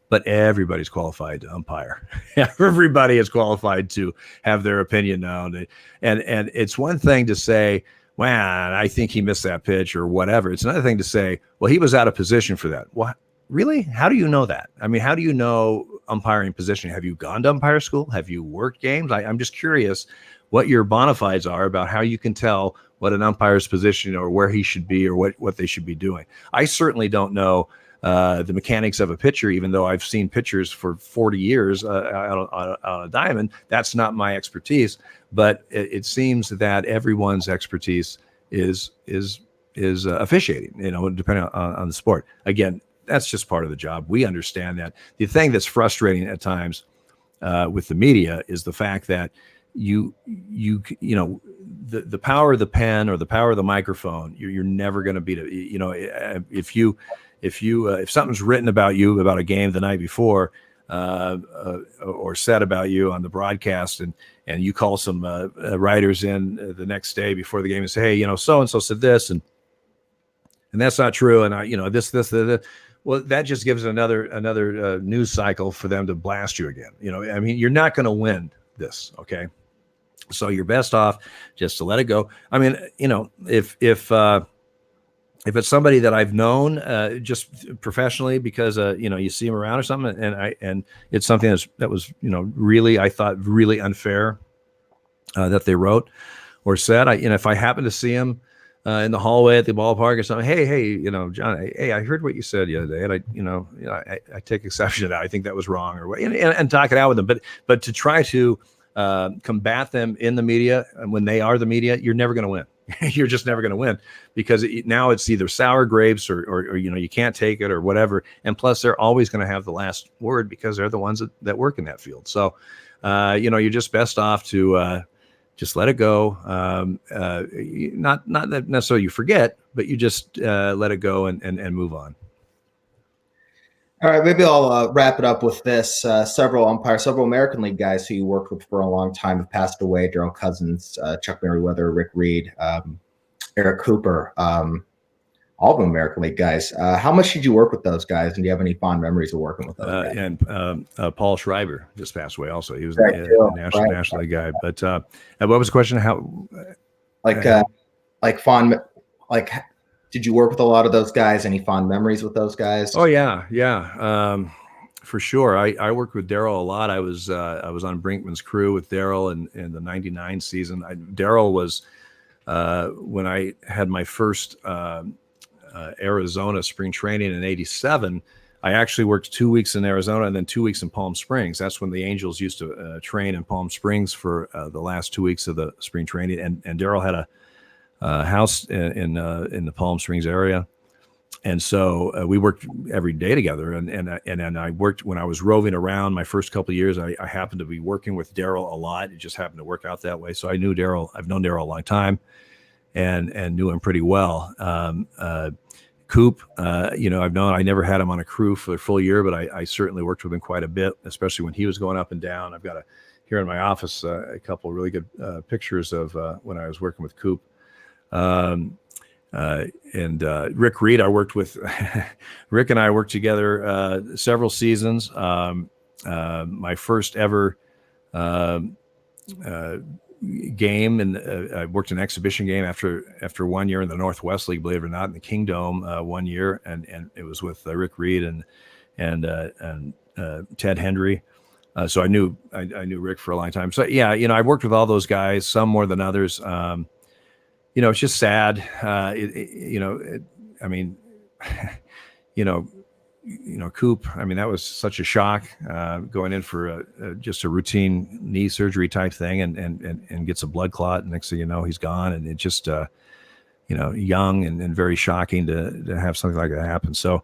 But everybody's qualified to umpire. Everybody is qualified to have their opinion known. And it's one thing to say, "Wow, I think he missed that pitch," or whatever. It's another thing to say, "Well, he was out of position for that." What? Really? How do you know that? I mean, how do you know umpiring positioning? Have you gone to umpire school? Have you worked games? I'm just curious what your bona fides are about how you can tell what an umpire's position, or where he should be, or what they should be doing. I certainly don't know the mechanics of a pitcher, even though I've seen pitchers for 40 years on a diamond. That's not my expertise, but it seems that everyone's expertise is officiating, depending on the sport. Again, that's just part of the job. We understand that. The thing that's frustrating at times with the media is the fact that the power of the pen or the power of the microphone, you're never going to beat it. If something's written about you about a game the night before, or said about you on the broadcast, and you call some writers in the next day before the game and say, "Hey, so and so said this, and that's not true," and this. Well, that just gives another news cycle for them to blast you again. I mean, you're not going to win this, okay? So you're best off just to let it go. I mean, if it's somebody that I've known just professionally, because you see them around or something, and it's something that was really, I thought, really unfair that they wrote or said. If I happen to see them in the hallway at the ballpark or something, hey, John, hey, I heard what you said the other day, and I take exception to that. I think that was wrong, and talk it out with them. But to try to combat them in the media, and when they are the media, you're never going to win. You're just never going to win, because now it's either sour grapes or you can't take it or whatever. And plus, they're always going to have the last word, because they're the ones that work in that field. So, you're just best off to just let it go. Not that necessarily you forget, but you just let it go and move on. All right, maybe I'll wrap it up with this. Several American League guys who you worked with for a long time have passed away. Darrell Cousins, Chuck Merriweather, Rick Reed, Eric Cooper. All of them American League guys. How much did you work with those guys, and do you have any fond memories of working with those guys? And Paul Schreiber just passed away. Also, he was Right, a too. national league guy. But what was the question? How Like fond, like, did you work with a lot of those guys? Any fond memories with those guys? Oh yeah, for sure. I worked with Daryl a lot. I was on Brinkman's crew with Daryl in the '99 season. Daryl was when I had my first Arizona spring training in '87. I actually worked 2 weeks in Arizona and then 2 weeks in Palm Springs. That's when the Angels used to train in Palm Springs for the last 2 weeks of the spring training. And Daryl had a house in the Palm Springs area. And so we worked every day together. And I worked when I was roving around my first couple of years. I happened to be working with Daryl a lot. It just happened to work out that way. So I knew Daryl. I've known Daryl a long time, and knew him pretty well. Coop, I never had him on a crew for a full year, but I certainly worked with him quite a bit, especially when he was going up and down. I've got here in my office a couple of really good pictures of when I was working with Coop. And Rick Reed, I worked with. Rick and I worked together several seasons. My first ever game, and I worked an exhibition game after 1 year in the Northwest League, believe it or not, in the Kingdome 1 year, and it was with Rick Reed and Ted Hendry. So I knew Rick for a long time. So yeah, I worked with all those guys, some more than others. It's just sad. Coop, that was such a shock, going in for just a routine knee surgery type thing and gets a blood clot. And next thing you know, he's gone. And it just, young and very shocking to have something like that happen. So,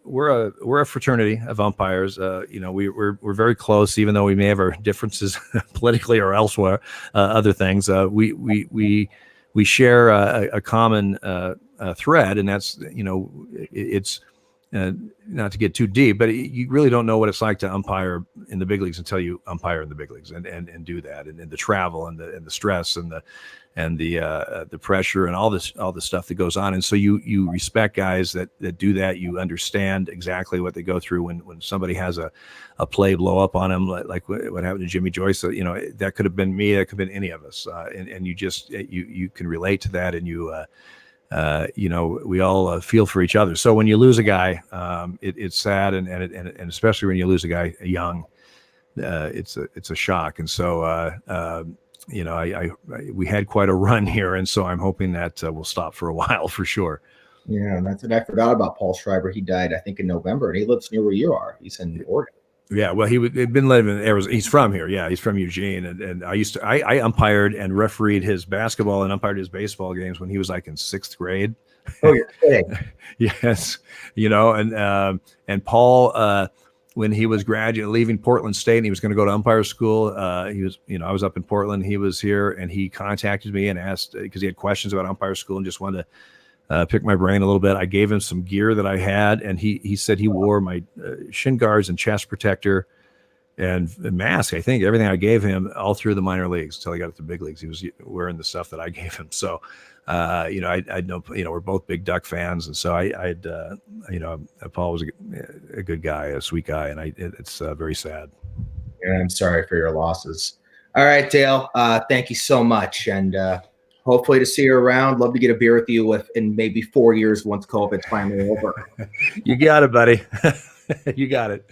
we're a fraternity of umpires. We're very close, even though we may have our differences politically or elsewhere, other things. We share a common thread, and that's it's not to get too deep, but you really don't know what it's like to umpire in the big leagues until you umpire in the big leagues and do that, and the travel and the stress and the pressure and all the stuff that goes on. And so you respect guys that do that. You understand exactly what they go through when somebody has a play blow up on them, like what happened to Jimmy Joyce. That could have been me, that could have been any of us. And you can relate to that, and we all feel for each other. So when you lose a guy, it's sad, and especially when you lose a guy young, it's a shock. And so we had quite a run here, and so I'm hoping that we'll stop for a while for sure. Yeah, and I forgot about Paul Schreiber. He died, I think, in November, and he lives near where you are. He's in Oregon. Yeah, well, he'd been living in Arizona. He's from here. Yeah, he's from Eugene, and I umpired and refereed his basketball and umpired his baseball games when he was like in 6th grade. Oh, you're kidding. Yes, and Paul, when he was leaving Portland State, and he was going to go to umpire school, he was, I was up in Portland, he was here, and he contacted me and asked, because he had questions about umpire school and just wanted to pick my brain a little bit. I gave him some gear that I had, and he said he wore my shin guards and chest protector and mask. I think everything I gave him all through the minor leagues until he got to the big leagues. He was wearing the stuff that I gave him. So, I know, we're both big Duck fans, and so Paul was a good guy, a sweet guy, and it's very sad. Yeah, I'm sorry for your losses. All right, Dale. Thank you so much, and hopefully to see you around. Love to get a beer with you in maybe 4 years once COVID's finally over. You got it, buddy. You got it.